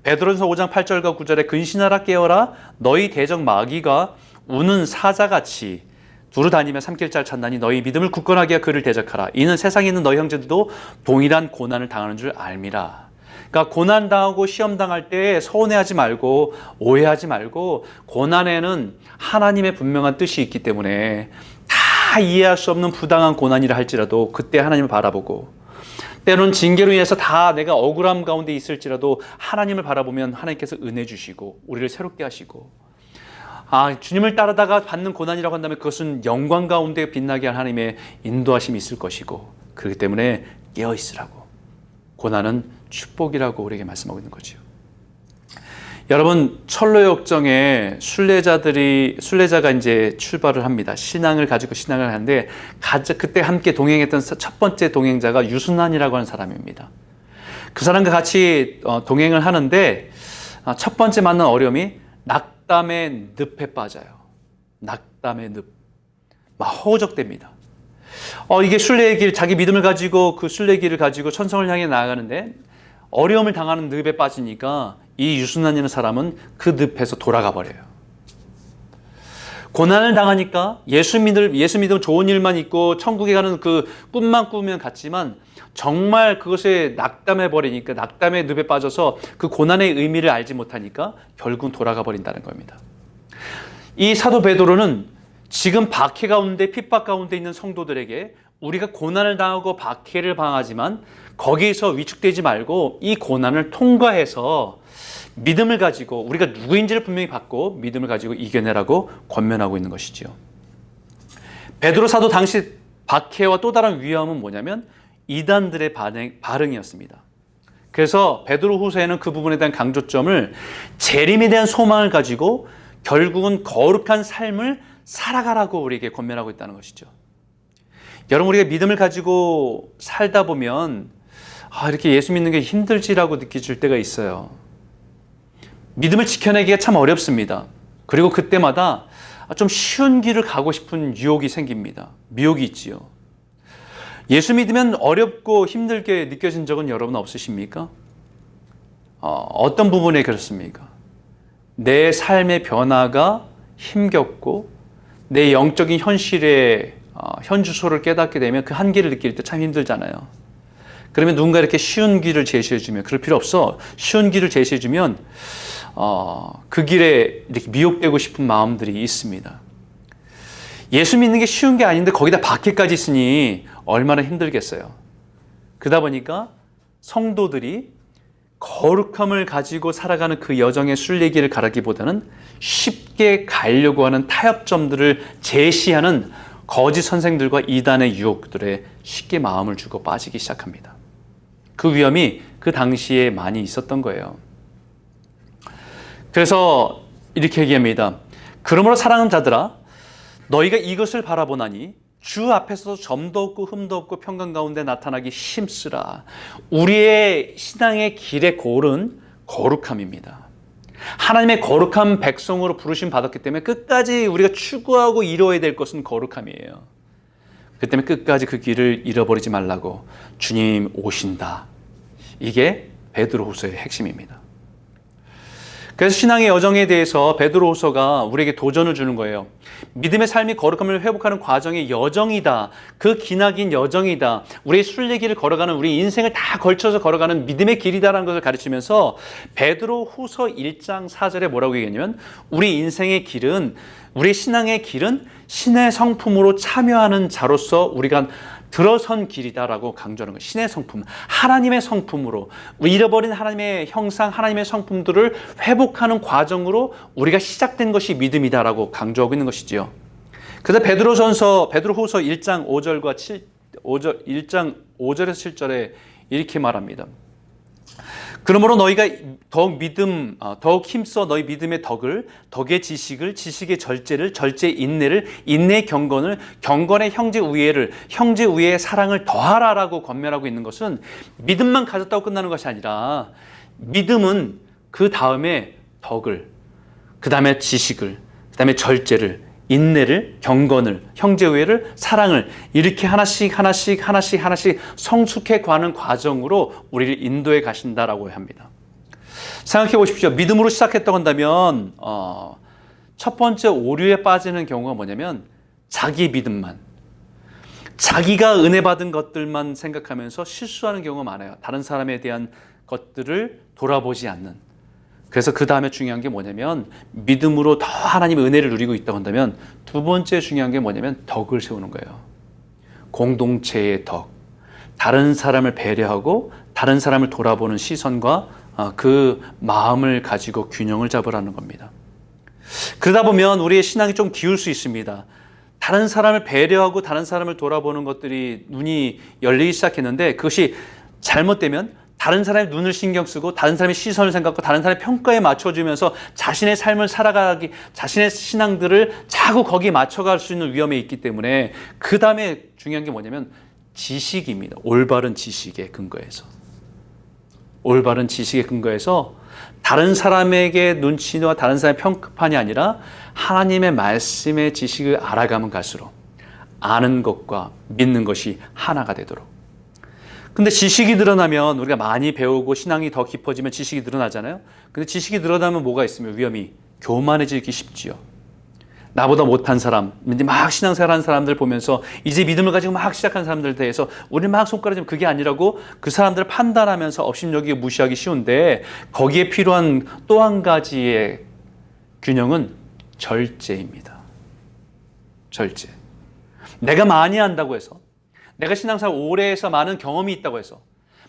베드로전서 5장 8절과 9절에 근신하라 깨어라. 너희 대적 마귀가 우는 사자같이 두루 다니며 삼킬 자를 찾나니 너희 믿음을 굳건하게 하여 그를 대적하라. 이는 세상에 있는 너희 형제들도 동일한 고난을 당하는 줄 알미라. 그러니까 고난 당하고 시험 당할 때 서운해하지 말고 오해하지 말고, 고난에는 하나님의 분명한 뜻이 있기 때문에 다 이해할 수 없는 부당한 고난이라 할지라도 그때 하나님을 바라보고, 때로는 징계로 인해서 다 내가 억울함 가운데 있을지라도 하나님을 바라보면 하나님께서 은혜 주시고 우리를 새롭게 하시고, 주님을 따르다가 받는 고난이라고 한다면 그것은 영광 가운데 빛나게 할 하나님의 인도하심이 있을 것이고, 그렇기 때문에 깨어있으라고, 고난은 축복이라고 우리에게 말씀하고 있는 거죠. 여러분, 철로역정에 순례자가 이제 출발을 합니다. 신앙을 가지고 신앙을 하는데 그때 함께 동행했던 첫 번째 동행자가 유순환이라고 하는 사람입니다. 그 사람과 같이 동행을 하는데 첫 번째 만난 어려움이 낙담의 늪에 빠져요. 낙담의 늪. 막 허우적됩니다. 이게 순례의 길, 자기 믿음을 가지고 그 순례의 길을 가지고 천성을 향해 나아가는데 어려움을 당하는 늪에 빠지니까 이 유순환이라는 사람은 그 늪에서 돌아가 버려요. 고난을 당하니까 예수 믿으면 좋은 일만 있고 천국에 가는 그 꿈만 꾸면 같지만 정말 그것에 낙담해 버리니까, 낙담의 늪에 빠져서 그 고난의 의미를 알지 못하니까 결국은 돌아가 버린다는 겁니다. 이 사도 베드로는 지금 박해 가운데, 핍박 가운데 있는 성도들에게 우리가 고난을 당하고 박해를 당하지만 거기에서 위축되지 말고 이 고난을 통과해서 믿음을 가지고, 우리가 누구인지를 분명히 받고 믿음을 가지고 이겨내라고 권면하고 있는 것이지요. 베드로 사도 당시 박해와 또 다른 위험은 뭐냐면 이단들의 반응이었습니다. 그래서 베드로 후서에는 그 부분에 대한 강조점을 재림에 대한 소망을 가지고 결국은 거룩한 삶을 살아가라고 우리에게 권면하고 있다는 것이죠. 여러분, 우리가 믿음을 가지고 살다 보면 이렇게 예수 믿는 게 힘들지라고 느껴질 때가 있어요. 믿음을 지켜내기가 참 어렵습니다. 그리고 그때마다 좀 쉬운 길을 가고 싶은 유혹이 생깁니다. 미혹이 있지요. 예수 믿으면 어렵고 힘들게 느껴진 적은 여러분 없으십니까? 어떤 부분에 그렇습니까? 내 삶의 변화가 힘겹고 내 영적인 현실의 현주소를 깨닫게 되면 그 한계를 느낄 때 참 힘들잖아요. 그러면 누군가 이렇게 쉬운 길을 제시해주면, 그럴 필요 없어. 쉬운 길을 제시해주면 그 길에 이렇게 미혹되고 싶은 마음들이 있습니다. 예수 믿는 게 쉬운 게 아닌데 거기다 박해까지 있으니 얼마나 힘들겠어요. 그러다 보니까 성도들이 거룩함을 가지고 살아가는 그 여정의 순례길을 가르기보다는 쉽게 가려고 하는 타협점들을 제시하는 거짓 선생들과 이단의 유혹들에 쉽게 마음을 주고 빠지기 시작합니다. 그 위험이 그 당시에 많이 있었던 거예요. 그래서 이렇게 얘기합니다. 그러므로 사랑하는 자들아, 너희가 이것을 바라보나니 주 앞에서도 점도 없고 흠도 없고 평강 가운데 나타나기 힘쓰라. 우리의 신앙의 길의 골은 거룩함입니다. 하나님의 거룩한 백성으로 부르심 받았기 때문에 끝까지 우리가 추구하고 이루어야 될 것은 거룩함이에요. 그 때문에 끝까지 그 길을 잃어버리지 말라고 주님 오신다. 이게 베드로후서의 핵심입니다. 그래서 신앙의 여정에 대해서 베드로후서가 우리에게 도전을 주는 거예요. 믿음의 삶이 거룩함을 회복하는 과정의 여정이다. 그 기나긴 여정이다. 우리의 순례길을 걸어가는, 우리 인생을 다 걸쳐서 걸어가는 믿음의 길이다라는 것을 가르치면서 베드로후서 1장 4절에 뭐라고 얘기했냐면 우리 인생의 길은, 우리 신앙의 길은 신의 성품으로 참여하는 자로서 우리가 들어선 길이다라고 강조하는 거예요. 신의 성품, 하나님의 성품으로, 잃어버린 하나님의 형상, 하나님의 성품들을 회복하는 과정으로 우리가 시작된 것이 믿음이다라고 강조하고 있는 것이지요. 그래서 베드로후서 1장 1장 5절에서 7절에 이렇게 말합니다. 그러므로 너희가 더욱 힘써 너희 믿음의 덕의 지식을, 지식의 절제를, 절제의 인내를, 인내의 경건을, 경건의 형제 우애를, 형제 우애의 사랑을 더하라라고 권면하고 있는 것은 믿음만 가졌다고 끝나는 것이 아니라 믿음은 그 다음에 덕을, 그 다음에 지식을, 그 다음에 절제를, 인내를, 경건을, 형제우애를, 사랑을 이렇게 하나씩 성숙해 가는 과정으로 우리를 인도해 가신다라고 합니다. 생각해 보십시오. 믿음으로 시작했다고 한다면 첫 번째 오류에 빠지는 경우가 뭐냐면 자기 믿음만, 자기가 은혜 받은 것들만 생각하면서 실수하는 경우가 많아요. 다른 사람에 대한 것들을 돌아보지 않는. 그래서 그 다음에 중요한 게 뭐냐면 믿음으로 더 하나님의 은혜를 누리고 있다고 한다면 두 번째 중요한 게 뭐냐면 덕을 세우는 거예요. 공동체의 덕. 다른 사람을 배려하고 다른 사람을 돌아보는 시선과 그 마음을 가지고 균형을 잡으라는 겁니다. 그러다 보면 우리의 신앙이 좀 기울 수 있습니다. 다른 사람을 배려하고 다른 사람을 돌아보는 것들이 눈이 열리기 시작했는데 그것이 잘못되면 다른 사람의 눈을 신경 쓰고 다른 사람의 시선을 생각하고 다른 사람의 평가에 맞춰주면서 자신의 삶을 살아가기, 자신의 신앙들을 자꾸 거기에 맞춰갈 수 있는 위험에 있기 때문에 그 다음에 중요한 게 뭐냐면 지식입니다. 올바른 지식에 근거해서. 올바른 지식에 근거해서 다른 사람에게 눈치와 다른 사람의 평판이 아니라 하나님의 말씀의 지식을 알아가면 갈수록 아는 것과 믿는 것이 하나가 되도록. 근데 지식이 늘어나면 우리가 많이 배우고 신앙이 더 깊어지면 지식이 늘어나잖아요. 근데 지식이 늘어나면 뭐가 있으면 위험이 교만해지기 쉽지요. 나보다 못한 사람, 이제 막 신앙생활하는 사람들 보면서 이제 믿음을 가지고 막 시작한 사람들에 대해서 우리는 막 손가락질 그게 아니라고 그 사람들을 판단하면서 업신여기고 무시하기 쉬운데 거기에 필요한 또 한 가지의 균형은 절제입니다. 절제. 내가 많이 한다고 해서 내가 신앙생활 오래 해서 많은 경험이 있다고 해서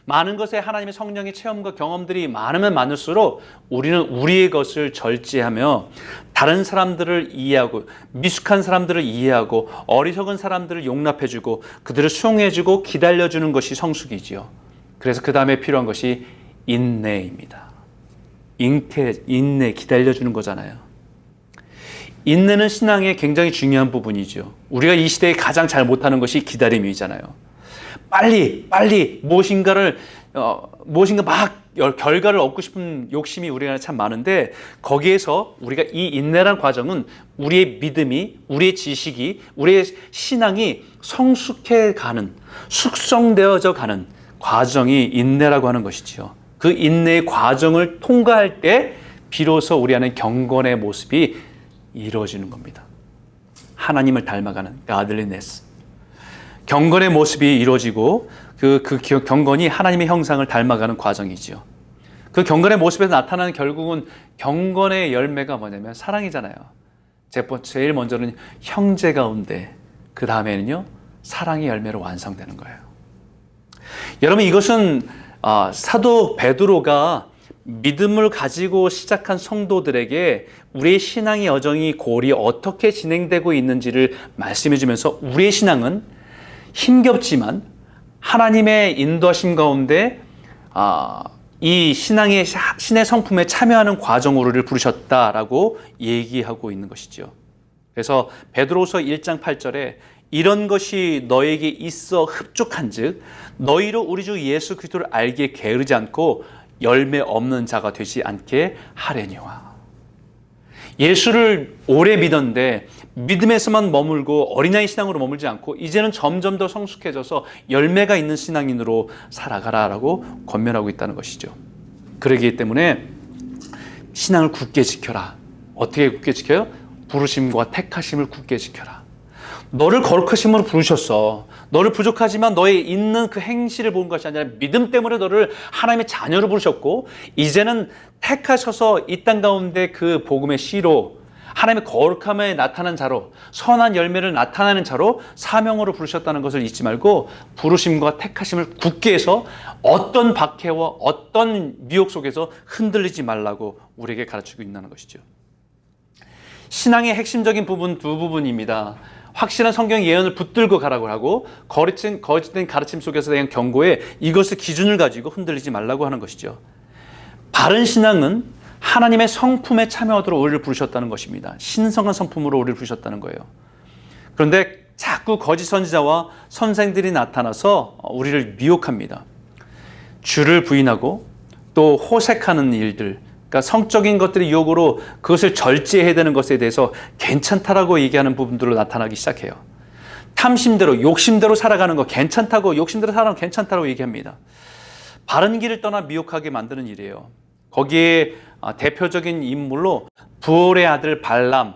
많은 것에 하나님의 성령의 체험과 경험들이 많으면 많을수록 우리는 우리의 것을 절제하며 다른 사람들을 이해하고 미숙한 사람들을 이해하고 어리석은 사람들을 용납해주고 그들을 수용해주고 기다려주는 것이 성숙이지요. 그래서 그 다음에 필요한 것이 인내입니다. 인내, 기다려주는 거잖아요. 인내는 신앙의 굉장히 중요한 부분이죠. 우리가 이 시대에 가장 잘 못하는 것이 기다림이잖아요. 빨리 무엇인가 막 결과를 얻고 싶은 욕심이 우리가 참 많은데 거기에서 우리가 이 인내란 과정은 우리의 믿음이, 우리의 지식이, 우리의 신앙이 성숙해 가는, 숙성되어져 가는 과정이 인내라고 하는 것이지요. 그 인내의 과정을 통과할 때 비로소 우리 안에 경건의 모습이 이루어지는 겁니다. 하나님을 닮아가는 godliness. 경건의 모습이 이루어지고 그 경건이 하나님의 형상을 닮아가는 과정이지요. 그 경건의 모습에서 나타나는 결국은 경건의 열매가 뭐냐면 사랑이잖아요. 제일 먼저는 형제 가운데 그 다음에는요 사랑의 열매로 완성되는 거예요. 여러분 이것은 사도 베드로가 믿음을 가지고 시작한 성도들에게 우리의 신앙의 여정이 골이 어떻게 진행되고 있는지를 말씀해 주면서 우리의 신앙은 힘겹지만 하나님의 인도하심 가운데 이 신의 성품에 참여하는 과정으로 우리를 부르셨다라고 얘기하고 있는 것이죠. 그래서 베드로서 1장 8절에 이런 것이 너에게 있어 흡족한즉 너희로 우리 주 예수 그리스도를 알기에 게으르지 않고 열매 없는 자가 되지 않게 하려니와. 예수를 오래 믿었는데 믿음에서만 머물고 어린아이 신앙으로 머물지 않고 이제는 점점 더 성숙해져서 열매가 있는 신앙인으로 살아가라라고 권면하고 있다는 것이죠. 그러기 때문에 신앙을 굳게 지켜라. 어떻게 굳게 지켜요? 부르심과 택하심을 굳게 지켜라. 너를 거룩하심으로 부르셨어. 너를 부족하지만 너의 있는 그 행실을 보는 것이 아니라 믿음 때문에 너를 하나님의 자녀로 부르셨고 이제는 택하셔서 이 땅 가운데 그 복음의 씨로 하나님의 거룩함에 나타난 자로 선한 열매를 나타내는 자로 사명으로 부르셨다는 것을 잊지 말고 부르심과 택하심을 굳게 해서 어떤 박해와 어떤 미혹 속에서 흔들리지 말라고 우리에게 가르치고 있다는 것이죠. 신앙의 핵심적인 부분 두 부분입니다. 확실한 성경 예언을 붙들고 가라고 하고 거짓된 가르침 속에서 대한 경고에 이것을 기준을 가지고 흔들리지 말라고 하는 것이죠. 바른 신앙은 하나님의 성품에 참여하도록 우리를 부르셨다는 것입니다. 신성한 성품으로 우리를 부르셨다는 거예요. 그런데 자꾸 거짓 선지자와 선생들이 나타나서 우리를 미혹합니다. 주를 부인하고 또 호색하는 일들, 그러니까 성적인 것들의 유혹으로 그것을 절제해야 되는 것에 대해서 괜찮다라고 얘기하는 부분들로 나타나기 시작해요. 탐심대로, 욕심대로 살아가는 거 괜찮다고, 욕심대로 살아가는 거 괜찮다고 얘기합니다. 바른 길을 떠나 미혹하게 만드는 일이에요. 거기에 대표적인 인물로 부올의 아들 발람,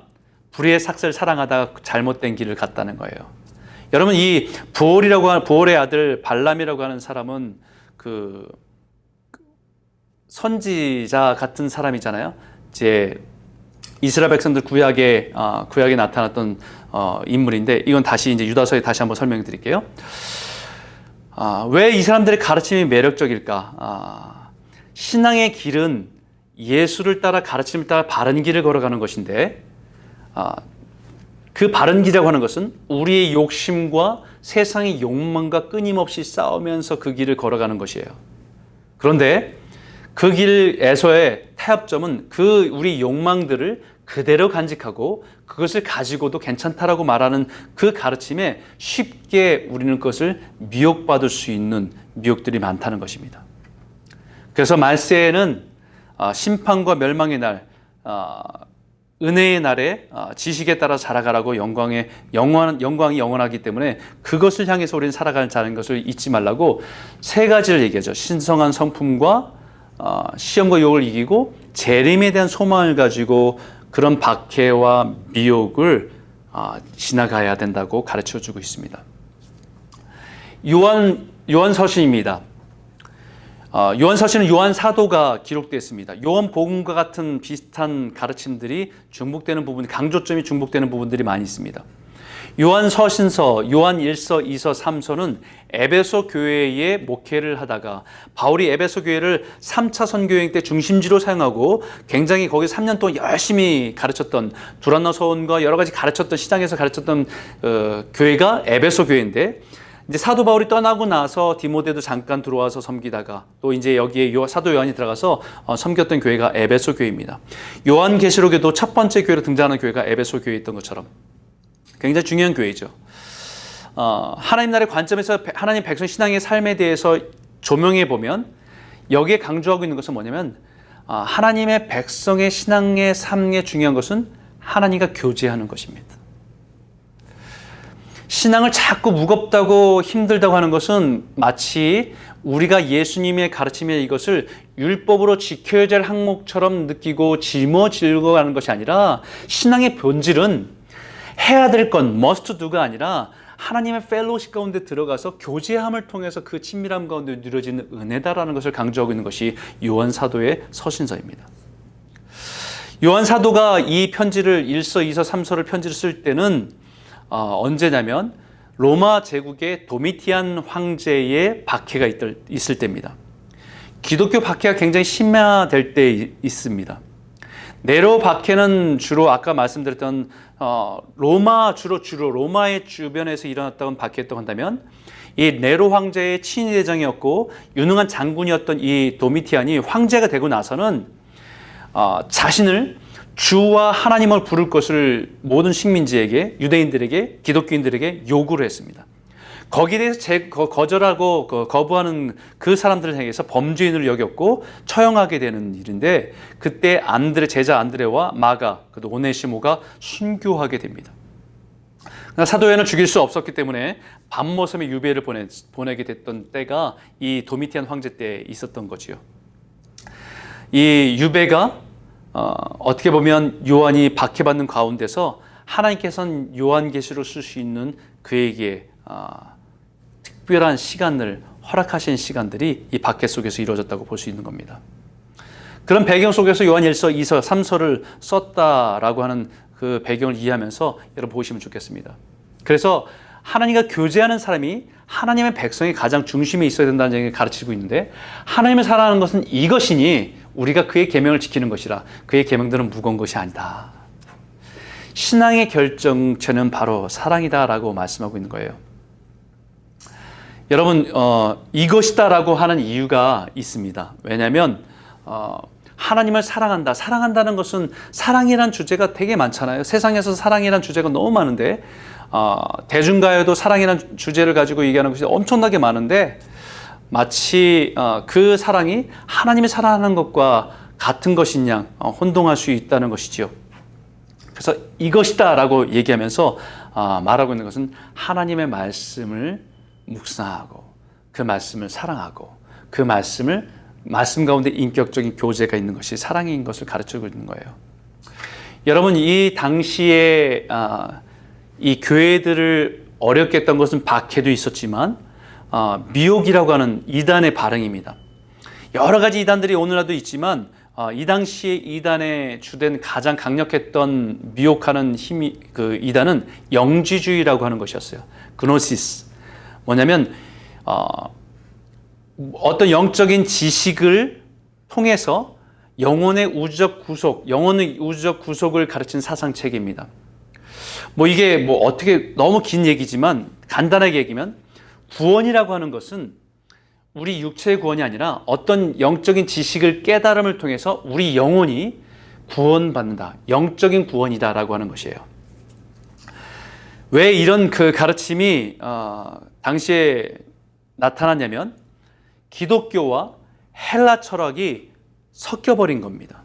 불의의 삭슬을 사랑하다가 잘못된 길을 갔다는 거예요. 여러분, 이 부올의 아들 발람이라고 하는 사람은 그 선지자 같은 사람이잖아요. 이제 이스라엘 백성들 구약에 나타났던 인물인데 이건 다시 이제 유다서에 다시 한번 설명해 드릴게요. 왜 이 사람들의 가르침이 매력적일까? 신앙의 길은 예수를 따라 가르침을 따라 바른 길을 걸어가는 것인데 그 바른 길이라고 하는 것은 우리의 욕심과 세상의 욕망과 끊임없이 싸우면서 그 길을 걸어가는 것이에요. 그런데 그 길에서의 타협점은 그 우리 욕망들을 그대로 간직하고 그것을 가지고도 괜찮다라고 말하는 그 가르침에 쉽게 우리는 그것을 미혹받을 수 있는 미혹들이 많다는 것입니다. 그래서 말세에는 심판과 멸망의 날, 은혜의 날에 지식에 따라 자라가라고 영광이 영원하기 때문에 그것을 향해서 우리는 살아가는 것을 잊지 말라고 세 가지를 얘기하죠. 신성한 성품과 시험과 유혹을 이기고 재림에 대한 소망을 가지고 그런 박해와 미혹을 지나가야 된다고 가르쳐주고 있습니다. 요한서신입니다. 요한서신은 요한 사도가 기록되어 있습니다. 요한복음과 같은 비슷한 가르침들이 중복되는 부분, 강조점이 중복되는 부분들이 많이 있습니다. 요한서신서, 요한 1서, 2서, 3서는 에베소 교회에 목회를 하다가 바울이 에베소 교회를 3차 선교여행 때 중심지로 사용하고 굉장히 거기 3년 동안 열심히 가르쳤던 두란노 서원과 여러 가지 가르쳤던 시장에서 가르쳤던 교회가 에베소 교회인데 이제 사도 바울이 떠나고 나서 디모데도 잠깐 들어와서 섬기다가 또 이제 여기에 사도 요한이 들어가서 섬겼던 교회가 에베소 교회입니다. 요한계시록에도 첫 번째 교회로 등장하는 교회가 에베소 교회였던 것처럼 굉장히 중요한 교회죠. 하나님 나라의 관점에서 하나님 백성 신앙의 삶에 대해서 조명해 보면 여기에 강조하고 있는 것은 뭐냐면 하나님의 백성의 신앙의 삶에 중요한 것은 하나님과 교제하는 것입니다. 신앙을 자꾸 무겁다고 힘들다고 하는 것은 마치 우리가 예수님의 가르침에 이것을 율법으로 지켜야 될 항목처럼 느끼고 짊어지고 가는 것이 아니라 신앙의 본질은 해야 될 건 must do가 아니라 하나님의 펠로우십 가운데 들어가서 교제함을 통해서 그 친밀함 가운데 누려지는 은혜다라는 것을 강조하고 있는 것이 요한 사도의 서신서입니다. 요한 사도가 이 편지를 1서, 2서, 3서를 편지를 쓸 때는 언제냐면 로마 제국의 도미티안 황제의 박해가 있을 때입니다. 기독교 박해가 굉장히 심화될 때 있습니다. 네로 박해는 주로 아까 말씀드렸던 주로 로마의 주변에서 일어났던 박해였다고 한다면 이 네로 황제의 친위 대장이었고 유능한 장군이었던 이 도미티안이 황제가 되고 나서는 자신을 주와 하나님을 부를 것을 모든 식민지에게, 유대인들에게, 기독교인들에게 요구를 했습니다. 거기에 대해서 거절하고 거부하는 그 사람들을 향해서 범죄인으로 여겼고 처형하게 되는 일인데, 그때 제자 안드레와 마가, 그리고 오네시모가 순교하게 됩니다. 사도 요한을 죽일 수 없었기 때문에 밤모섬에 유배를 보내게 됐던 때가 이 도미티안 황제 때 있었던 거지요. 이 유배가 어떻게 보면 요한이 박해받는 가운데서 하나님께서는 요한계시로 쓸 수 있는 그에게 특별한 시간을 허락하신 시간들이 이 박해 속에서 이루어졌다고 볼 수 있는 겁니다. 그런 배경 속에서 요한 1서, 2서, 3서를 썼다라고 하는 그 배경을 이해하면서 여러분 보시면 좋겠습니다. 그래서 하나님과 교제하는 사람이 하나님의 백성이 가장 중심에 있어야 된다는 얘기를 가르치고 있는데, 하나님을 사랑하는 것은 이것이니 우리가 그의 계명을 지키는 것이라. 그의 계명들은 무거운 것이 아니다. 신앙의 결정체는 바로 사랑이다라고 말씀하고 있는 거예요. 여러분, 이것이다라고 하는 이유가 있습니다. 왜냐하면 하나님을 사랑한다는 것은, 사랑이란 주제가 되게 많잖아요. 세상에서 사랑이란 주제가 너무 많은데, 대중가요도 사랑이란 주제를 가지고 얘기하는 것이 엄청나게 많은데, 마치 그 사랑이 하나님이 사랑하는 것과 같은 것인 양 혼동할 수 있다는 것이지요. 그래서 이것이다 라고 얘기하면서 말하고 있는 것은 하나님의 말씀을 묵상하고 그 말씀을 사랑하고 그 말씀 가운데 인격적인 교제가 있는 것이 사랑인 것을 가르치고 있는 거예요. 여러분, 이 당시에 이 교회들을 어렵게 했던 것은 박해도 있었지만 미혹이라고 하는 이단의 반응입니다. 여러 가지 이단들이 오늘날도 있지만 이 당시에 이단의 주된 가장 강력했던 미혹하는 힘이, 그 이단은 영지주의라고 하는 것이었어요. 그노시스. 뭐냐면 어떤 영적인 지식을 통해서 영혼의 우주적 구속을 가르치는 사상체계입니다. 이게 어떻게 너무 긴 얘기지만 간단하게 얘기하면, 구원이라고 하는 것은 우리 육체의 구원이 아니라 어떤 영적인 지식을, 깨달음을 통해서 우리 영혼이 구원받는다. 영적인 구원이다라고 하는 것이에요. 왜 이런 그 가르침이 당시에 나타났냐면, 기독교와 헬라 철학이 섞여버린 겁니다.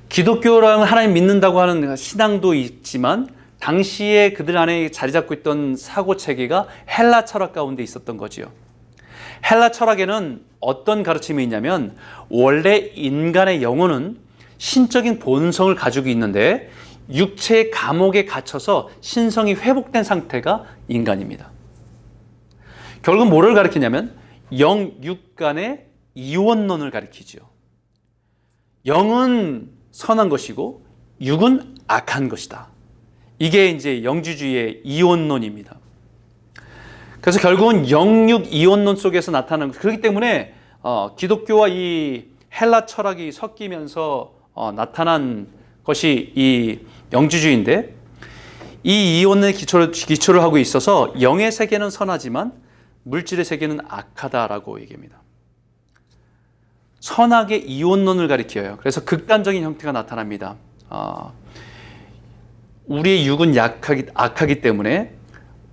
기독교랑 하나님 믿는다고 하는 신앙도 있지만, 당시에 그들 안에 자리 잡고 있던 사고 체계가 헬라 철학 가운데 있었던 거지요. 헬라 철학에는 어떤 가르침이 있냐면, 원래 인간의 영혼은 신적인 본성을 가지고 있는데 육체의 감옥에 갇혀서 신성이 회복된 상태가 인간입니다. 결국 뭐를 가리키냐면 영, 육 간의 이원론을 가리키죠. 영은 선한 것이고 육은 악한 것이다. 이게 이제 영지주의의 이원론입니다. 그래서 결국은 영육 이원론 속에서 나타나는 것. 그렇기 때문에 기독교와 이 헬라 철학이 섞이면서 나타난 것이 이 영지주의인데, 이 이원론의 기초를 하고 있어서 영의 세계는 선하지만 물질의 세계는 악하다라고 얘기합니다. 선악의 이원론을 가리켜요. 그래서 극단적인 형태가 나타납니다. 우리의 육은 악하기 때문에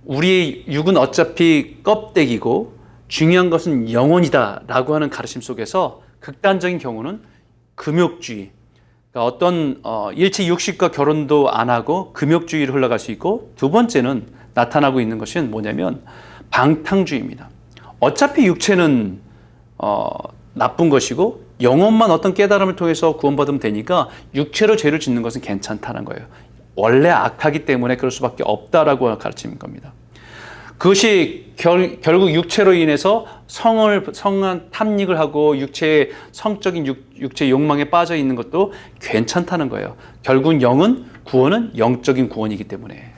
우리의 육은 어차피 껍데기고 중요한 것은 영혼이다 라고 하는 가르침 속에서 극단적인 경우는 금욕주의, 그러니까 어떤 일체 육식과 결혼도 안 하고 금욕주의로 흘러갈 수 있고, 두 번째는 나타나고 있는 것은 뭐냐면 방탕주의입니다. 어차피 육체는 나쁜 것이고 영혼만 어떤 깨달음을 통해서 구원받으면 되니까 육체로 죄를 짓는 것은 괜찮다는 거예요. 원래 악하기 때문에 그럴 수밖에 없다라고 가르치는 겁니다. 그것이 결국 육체로 인해서 성한 탐닉을 하고 육체의 성적인 육체의 욕망에 빠져 있는 것도 괜찮다는 거예요. 결국 구원은 영적인 구원이기 때문에.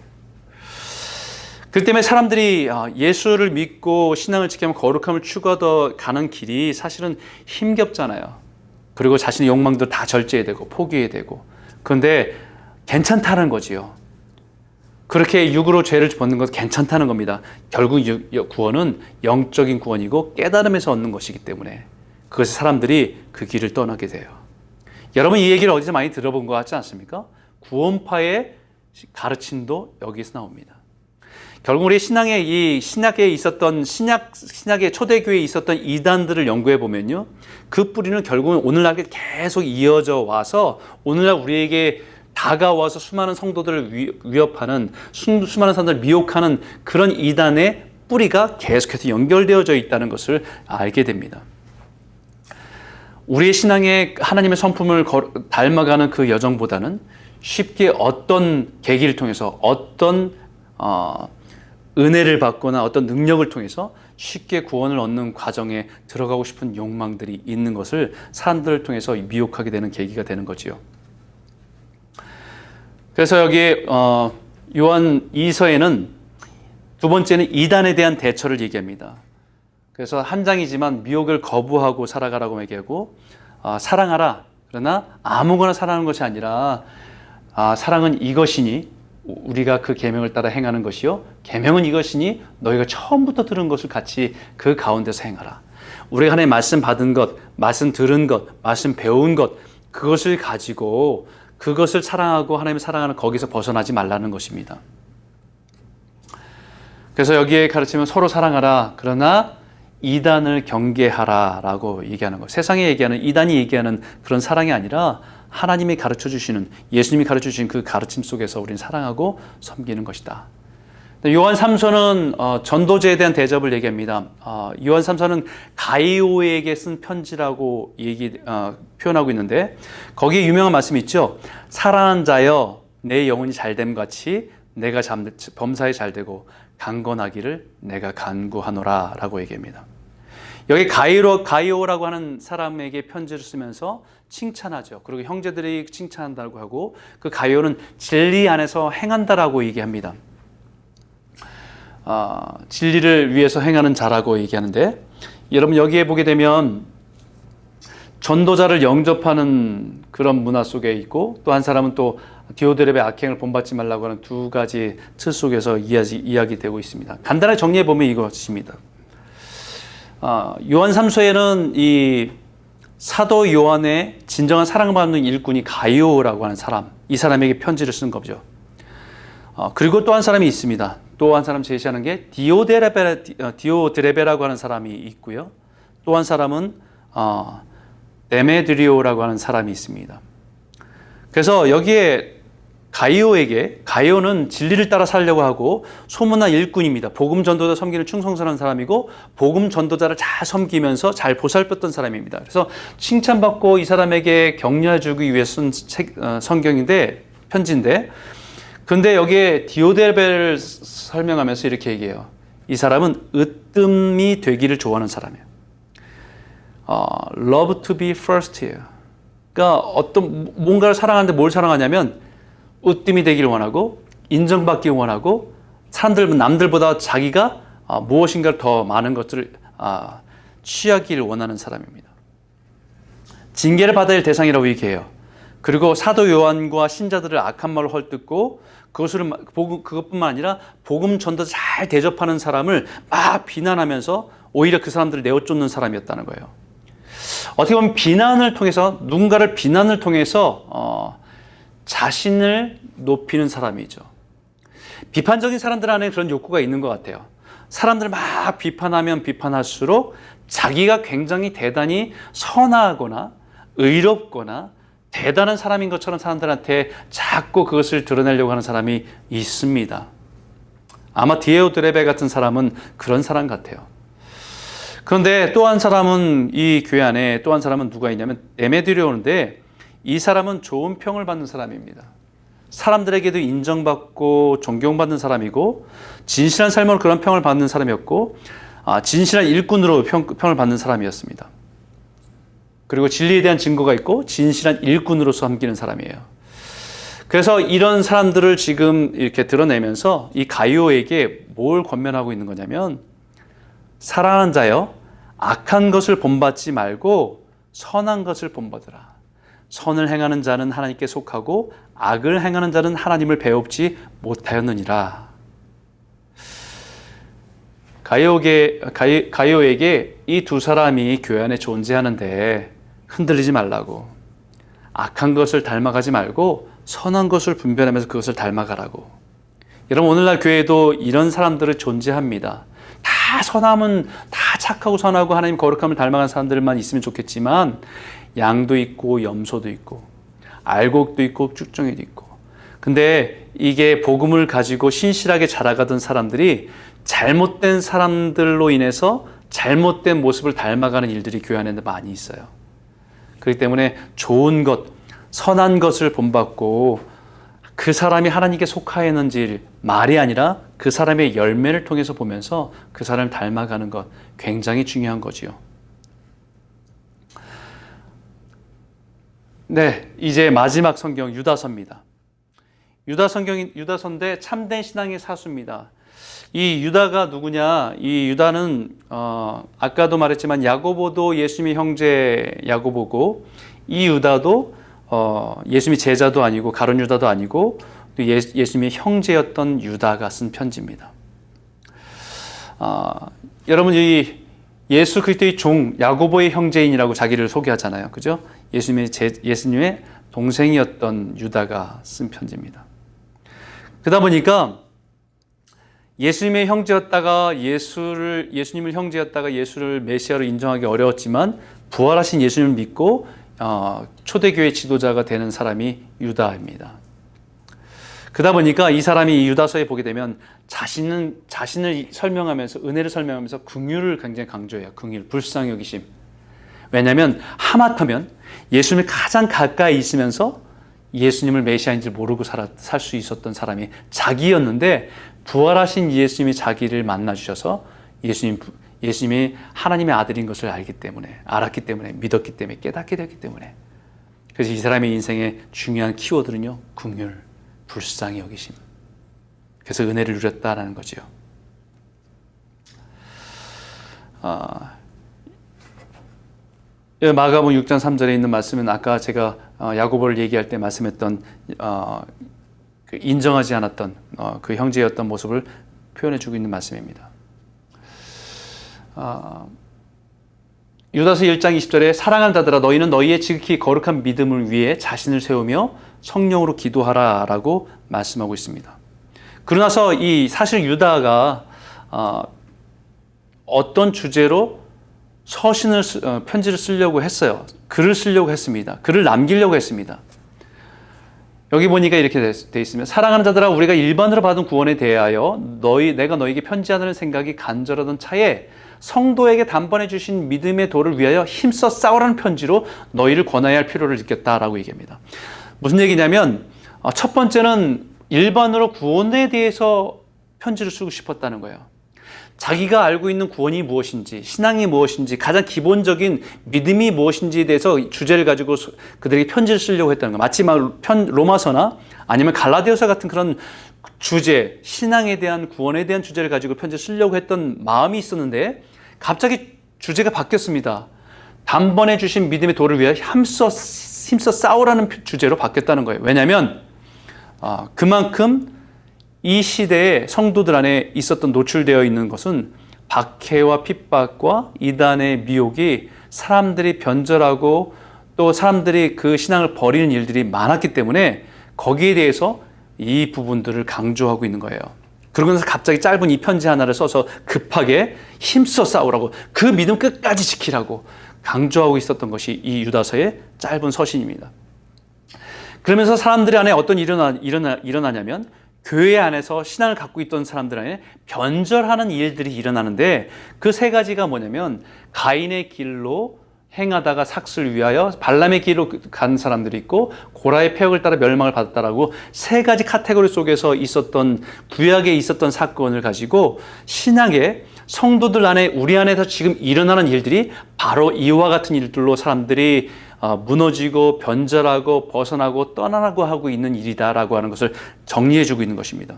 그 때문에 사람들이 예수를 믿고 신앙을 지키면 거룩함을 추구하러 가는 길이 사실은 힘겹잖아요. 그리고 자신의 욕망도 다 절제해야 되고 포기해야 되고. 그런데 괜찮다는 거지요. 그렇게 육으로 죄를 벗는 것은 괜찮다는 겁니다. 결국 구원은 영적인 구원이고 깨달음에서 얻는 것이기 때문에 그것이 사람들이 그 길을 떠나게 돼요. 여러분 이 얘기를 어디서 많이 들어본 것 같지 않습니까? 구원파의 가르침도 여기서 나옵니다. 결국 우리 신약에 있었던 신약의 초대교회에 있었던 이단들을 연구해 보면요, 그 뿌리는 결국은 오늘날 계속 이어져 와서 오늘날 우리에게 다가와서 수많은 성도들을 위협하는, 수많은 사람들을 미혹하는 그런 이단의 뿌리가 계속해서 연결되어져 있다는 것을 알게 됩니다. 우리의 신앙에 하나님의 성품을 닮아가는 그 여정보다는 쉽게 어떤 계기를 통해서 어떤 은혜를 받거나 어떤 능력을 통해서 쉽게 구원을 얻는 과정에 들어가고 싶은 욕망들이 있는 것을 사람들을 통해서 미혹하게 되는 계기가 되는 거지요. 그래서 여기 요한 2서에는 두 번째는 이단에 대한 대처를 얘기합니다. 그래서 한 장이지만 미혹을 거부하고 살아가라고 얘기하고, 사랑하라. 그러나 아무거나 사랑하는 것이 아니라 사랑은 이것이니 우리가 그 계명을 따라 행하는 것이요, 계명은 이것이니 너희가 처음부터 들은 것을 같이 그 가운데서 행하라. 우리가 하나님의 말씀 받은 것, 말씀 들은 것, 말씀 배운 것, 그것을 가지고 그것을 사랑하고 하나님을 사랑하는 거기서 벗어나지 말라는 것입니다. 그래서 여기에 가르치면 서로 사랑하라. 그러나 이단을 경계하라 라고 얘기하는 것. 세상에 얘기하는, 이단이 얘기하는 그런 사랑이 아니라 하나님이 가르쳐 주시는, 예수님이 가르쳐 주신 그 가르침 속에서 우리는 사랑하고 섬기는 것이다. 요한 3서는 전도제에 대한 대접을 얘기합니다. 요한 3서는 가이오에게 쓴 편지라고 표현하고 있는데, 거기에 유명한 말씀이 있죠. 사랑하는 자여, 내 영혼이 잘됨 같이 내가 범사에 잘되고 강건하기를 내가 간구하노라 라고 얘기합니다. 여기 가이오라고 하는 사람에게 편지를 쓰면서 칭찬하죠. 그리고 형제들이 칭찬한다고 하고, 그 가이오는 진리 안에서 행한다라고 얘기합니다. 진리를 위해서 행하는 자라고 얘기하는데, 여러분 여기에 보게 되면 전도자를 영접하는 그런 문화 속에 있고, 또 한 사람은 또 디오드렙의 악행을 본받지 말라고 하는 두 가지 틀 속에서 이야기되고 있습니다. 간단하게 정리해 보면 이것입니다. 요한 3서에는 이 사도 요한의 진정한 사랑을 받는 일꾼이 가이오라고 하는 사람, 이 사람에게 편지를 쓴 거죠. 그리고 또 한 사람이 있습니다. 또 한 사람 제시하는 게 디오드레베라고 하는 사람이 있고요. 또 한 사람은 데메드리오라고 하는 사람이 있습니다. 그래서 여기에 가이오는 진리를 따라 살려고 하고 소문난 일꾼입니다. 복음 전도자 섬기는 충성스러운 사람이고, 복음 전도자를 잘 섬기면서 잘 보살폈던 사람입니다. 그래서 칭찬받고 이 사람에게 격려해주기 위해서 쓴 편지인데, 근데 여기에 디오데베를 설명하면서 이렇게 얘기해요. 이 사람은 으뜸이 되기를 좋아하는 사람이에요. Love to be first예요. 그러니까 뭔가를 사랑하는데 뭘 사랑하냐면 으뜸이 되기를 원하고, 인정받기 원하고, 남들보다 자기가 무엇인가를 더 많은 것들을 취하기를 원하는 사람입니다. 징계를 받아야 할 대상이라고 얘기해요. 그리고 사도 요한과 신자들을 악한 말로 헐뜯고, 그것뿐만 아니라 복음 전도 잘 대접하는 사람을 막 비난하면서 오히려 그 사람들을 내어쫓는 사람이었다는 거예요. 어떻게 보면 누군가를 비난을 통해서 자신을 높이는 사람이죠. 비판적인 사람들 안에 그런 욕구가 있는 것 같아요. 사람들 막 비판하면 비판할수록 자기가 굉장히 대단히 선하거나 의롭거나 대단한 사람인 것처럼 사람들한테 자꾸 그것을 드러내려고 하는 사람이 있습니다. 아마 디오드레베 같은 사람은 그런 사람 같아요. 그런데 또 한 사람은, 이 교회 안에 또 한 사람은 누가 있냐면 데메드리오인데, 이 사람은 좋은 평을 받는 사람입니다. 사람들에게도 인정받고 존경받는 사람이고, 진실한 삶으로 그런 평을 받는 사람이었고, 진실한 일꾼으로 평을 받는 사람이었습니다. 그리고 진리에 대한 증거가 있고 진실한 일꾼으로서 섬기는 사람이에요. 그래서 이런 사람들을 지금 이렇게 드러내면서 이 가이오에게 뭘 권면하고 있는 거냐면, 사랑하는 자여, 악한 것을 본받지 말고 선한 것을 본받으라. 선을 행하는 자는 하나님께 속하고 악을 행하는 자는 하나님을 배웁지 못하였느니라. 가이오에게 이 두 사람이 교회 안에 존재하는데 흔들리지 말라고, 악한 것을 닮아가지 말고 선한 것을 분별하면서 그것을 닮아가라고. 여러분, 오늘날 교회에도 이런 사람들이 존재합니다. 다 선함은 다 착하고 선하고 하나님 거룩함을 닮아가는 사람들만 있으면 좋겠지만 양도 있고 염소도 있고 알곡도 있고 쭉정이도 있고, 근데 이게 복음을 가지고 신실하게 자라가던 사람들이 잘못된 사람들로 인해서 잘못된 모습을 닮아가는 일들이 교회 안에 많이 있어요. 그렇기 때문에 좋은 것, 선한 것을 본받고 그 사람이 하나님께 속하였는지 말이 아니라 그 사람의 열매를 통해서 보면서 그 사람을 닮아가는 것, 굉장히 중요한 거지요. 네, 이제 마지막 성경 유다서입니다. 유다서인데 참된 신앙의 사수입니다. 이 유다가 누구냐? 이 유다는 아까도 말했지만 야고보도 예수님의 형제 야고보고, 이 유다도 예수님의 제자도 아니고 가룟 유다도 아니고 또 예수님의 형제였던 유다가 쓴 편지입니다. 여러분, 이 예수 그리스도의 종 야고보의 형제인이라고 자기를 소개하잖아요. 그죠? 예수님의 동생이었던 유다가 쓴 편지입니다. 그러다 보니까 예수님의 형제였다가 예수님을 형제였다가 예수를 메시아로 인정하기 어려웠지만 부활하신 예수님을 믿고 초대교회 지도자가 되는 사람이 유다입니다. 그러다 보니까 이 사람이 이 유다서에 보게 되면 자신을 설명하면서, 은혜를 설명하면서 긍휼을 굉장히 강조해요. 긍휼, 불쌍히 여기심. 왜냐하면 하마터면 예수님을 가장 가까이 있으면서 예수님을 메시아인지 모르고 살 수 있었던 사람이 자기였는데, 부활하신 예수님이 자기를 만나주셔서 예수님이 하나님의 아들인 것을 알았기 때문에, 믿었기 때문에, 깨닫게 됐기 때문에. 그래서 이 사람의 인생의 중요한 키워드는요, 긍휼, 불쌍히 여기심. 그래서 은혜를 누렸다라는 거죠. 마가복음 6장 3절에 있는 말씀은 아까 제가 야고보를 얘기할 때 말씀했던 그 인정하지 않았던 그 형제였던 모습을 표현해주고 있는 말씀입니다. 유다서 1장 20절에 사랑하는 자들아, 너희는 너희의 지극히 거룩한 믿음을 위해 자신을 세우며 성령으로 기도하라 라고 말씀하고 있습니다. 그러나서 사실 유다가 어떤 주제로 편지를 쓰려고 했어요. 글을 쓰려고 했습니다. 글을 남기려고 했습니다. 여기 보니까 이렇게 돼 있으면, 사랑하는 자들아, 우리가 일반으로 받은 구원에 대하여 내가 너에게 편지하는 생각이 간절하던 차에 성도에게 단번에 주신 믿음의 도를 위하여 힘써 싸우라는 편지로 너희를 권하여야 할 필요를 느꼈다라고 얘기합니다. 무슨 얘기냐면, 첫 번째는 일반으로 구원에 대해서 편지를 쓰고 싶었다는 거예요. 자기가 알고 있는 구원이 무엇인지, 신앙이 무엇인지, 가장 기본적인 믿음이 무엇인지에 대해서 주제를 가지고 그들에게 편지를 쓰려고 했다는 거예요. 마치 로마서나 아니면 갈라디아서 같은 그런 주제, 신앙에 대한, 구원에 대한 주제를 가지고 편지를 쓰려고 했던 마음이 있었는데, 갑자기 주제가 바뀌었습니다. 단번에 주신 믿음의 도를 위해 힘써 싸우라는 주제로 바뀌었다는 거예요. 왜냐하면 그만큼 이 시대에 성도들 안에 있었던, 노출되어 있는 것은 박해와 핍박과 이단의 미혹이 사람들이 변절하고 또 사람들이 그 신앙을 버리는 일들이 많았기 때문에 거기에 대해서 이 부분들을 강조하고 있는 거예요. 그러면서 갑자기 짧은 이 편지 하나를 써서 급하게 힘써 싸우라고, 그 믿음 끝까지 지키라고 강조하고 있었던 것이 이 유다서의 짧은 서신입니다. 그러면서 사람들 안에 어떤 일이 일어나냐면, 교회 안에서 신앙을 갖고 있던 사람들 안에 변절하는 일들이 일어나는데, 그 세 가지가 뭐냐면, 가인의 길로 행하다가 삭슬 위하여 발람의 길로 간 사람들이 있고, 고라의 패역을 따라 멸망을 받았다라고 세 가지 카테고리 속에서 있었던, 구약에 있었던 사건을 가지고 신약의 성도들 안에, 우리 안에서 지금 일어나는 일들이 바로 이와 같은 일들로 사람들이 무너지고 변절하고 벗어나고 떠나라고 하고 있는 일이다라고 하는 것을 정리해주고 있는 것입니다.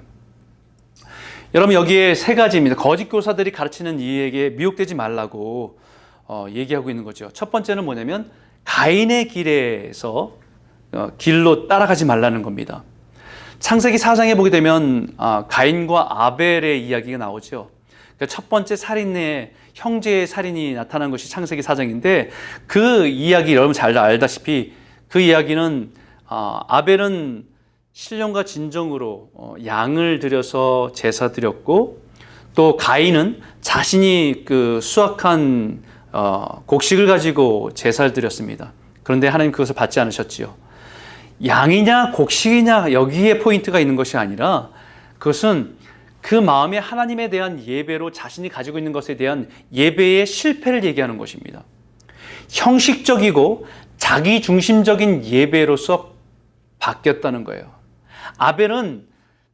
여러분, 여기에 세 가지입니다. 거짓 교사들이 가르치는 이에게 미혹되지 말라고 얘기하고 있는 거죠. 첫 번째는 뭐냐면, 가인의 길에서 길로 따라가지 말라는 겁니다. 창세기 4장에 보게 되면 가인과 아벨의 이야기가 나오죠. 첫 번째 살인의, 형제의 살인이 나타난 것이 창세기 4장인데, 그 이야기 여러분 잘 알다시피 그 이야기는 아벨은 신령과 진정으로 양을 들여서 제사 드렸고, 또 가인은 자신이 그 수확한 곡식을 가지고 제사를 드렸습니다. 그런데 하나님 그것을 받지 않으셨지요. 양이냐 곡식이냐 여기에 포인트가 있는 것이 아니라, 그것은 그 마음에 하나님에 대한 예배로 자신이 가지고 있는 것에 대한 예배의 실패를 얘기하는 것입니다. 형식적이고 자기 중심적인 예배로서 바뀌었다는 거예요. 아벨은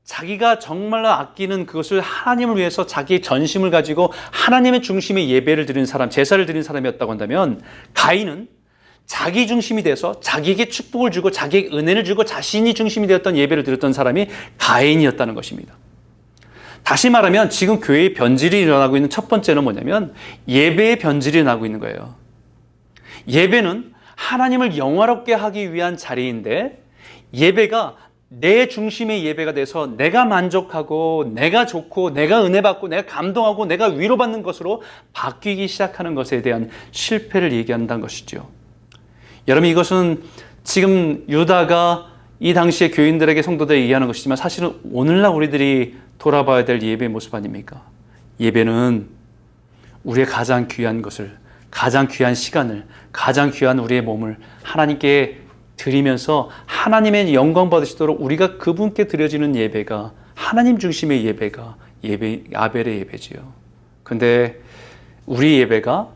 자기가 정말로 아끼는 그것을 하나님을 위해서 자기의 전심을 가지고 하나님의 중심의 예배를 드리는 사람, 제사를 드리는 사람이었다고 한다면, 가인은 자기 중심이 돼서 자기에게 축복을 주고 자기에게 은혜를 주고 자신이 중심이 되었던 예배를 드렸던 사람이 가인이었다는 것입니다. 다시 말하면 지금 교회의 변질이 일어나고 있는 첫 번째는 뭐냐면, 예배의 변질이 일어나고 있는 거예요. 예배는 하나님을 영화롭게 하기 위한 자리인데, 예배가 내 중심의 예배가 돼서 내가 만족하고 내가 좋고 내가 은혜 받고 내가 감동하고 내가 위로받는 것으로 바뀌기 시작하는 것에 대한 실패를 얘기한다는 것이죠. 여러분, 이것은 지금 유다가 이 당시의 교인들에게, 성도들에게 얘기하는 것이지만, 사실은 오늘날 우리들이 돌아봐야 될 예배의 모습 아닙니까? 예배는 우리의 가장 귀한 것을, 가장 귀한 시간을, 가장 귀한 우리의 몸을 하나님께 드리면서 하나님의 영광 받으시도록 우리가 그분께 드려지는 예배가, 하나님 중심의 예배가 아벨의 예배지요. 근데 우리 예배가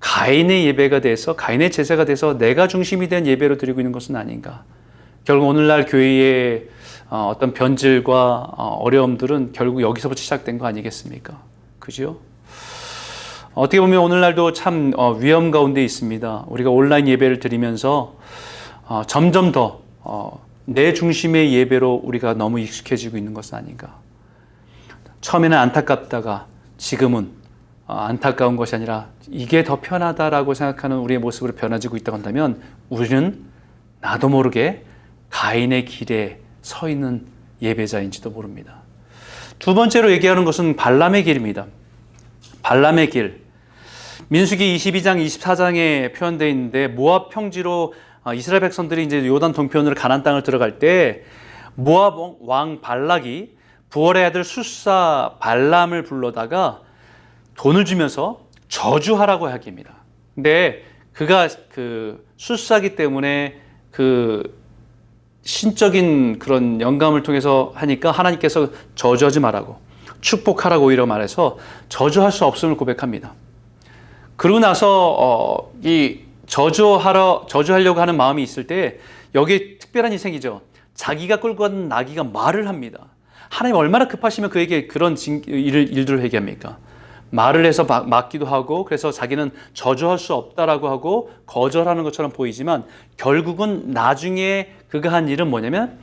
가인의 예배가 돼서, 가인의 제사가 돼서 내가 중심이 된 예배로 드리고 있는 것은 아닌가. 결국 오늘날 교회의 어떤 변질과 어려움들은 결국 여기서부터 시작된 거 아니겠습니까? 그죠? 어떻게 보면 오늘날도 참 위험 가운데 있습니다. 우리가 온라인 예배를 드리면서 점점 더 내 중심의 예배로 우리가 너무 익숙해지고 있는 것은 아닌가. 처음에는 안타깝다가 지금은 안타까운 것이 아니라 이게 더 편하다라고 생각하는 우리의 모습으로 변화지고 있다고 한다면, 우리는 나도 모르게 가인의 길에 서 있는 예배자인지도 모릅니다. 두 번째로 얘기하는 것은 발람의 길입니다. 발람의 길. 민수기 22장, 24장에 표현되어 있는데, 모압 평지로 이스라엘 백성들이 이제 요단 동편으로 가나안 땅을 들어갈 때, 모압 왕 발락이 부월의 아들 숫사 발람을 불러다가 돈을 주면서 저주하라고 하기입니다. 근데 그가 그 숫사기 때문에 그 신적인 그런 영감을 통해서 하니까 하나님께서 저주하지 말라고, 축복하라고 오히려 말해서 저주할 수 없음을 고백합니다. 그러고 나서 이 저주하려고 하는 마음이 있을 때 여기에 특별한 일이 생기죠. 자기가 끌고 간 나귀가 말을 합니다. 하나님 얼마나 급하시면 그에게 그런 일들을 회개합니까? 말을 해서 막기도 하고, 그래서 자기는 저주할 수 없다라고 하고 거절하는 것처럼 보이지만, 결국은 나중에 그가 한 일은 뭐냐면,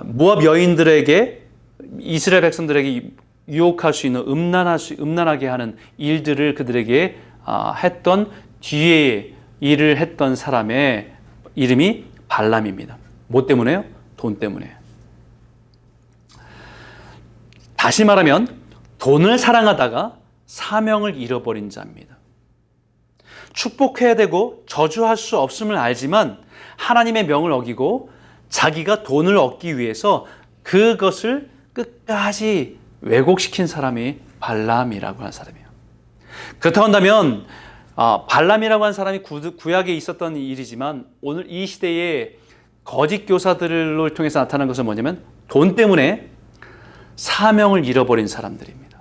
모압 여인들에게, 이스라엘 백성들에게 유혹할 수 있는, 음란하게 하는 일들을 그들에게 했던, 뒤에 일을 했던 사람의 이름이 발람입니다. 뭐 때문에요? 돈 때문에. 다시 말하면 돈을 사랑하다가 사명을 잃어버린 자입니다. 축복해야 되고 저주할 수 없음을 알지만 하나님의 명을 어기고 자기가 돈을 얻기 위해서 그것을 끝까지 왜곡시킨 사람이 발람이라고 하는 사람이에요. 그렇다고 한다면 발람이라고 하는 사람이 구약에 있었던 일이지만, 오늘 이 시대에 거짓 교사들을 통해서 나타난 것은 뭐냐면, 돈 때문에 사명을 잃어버린 사람들입니다.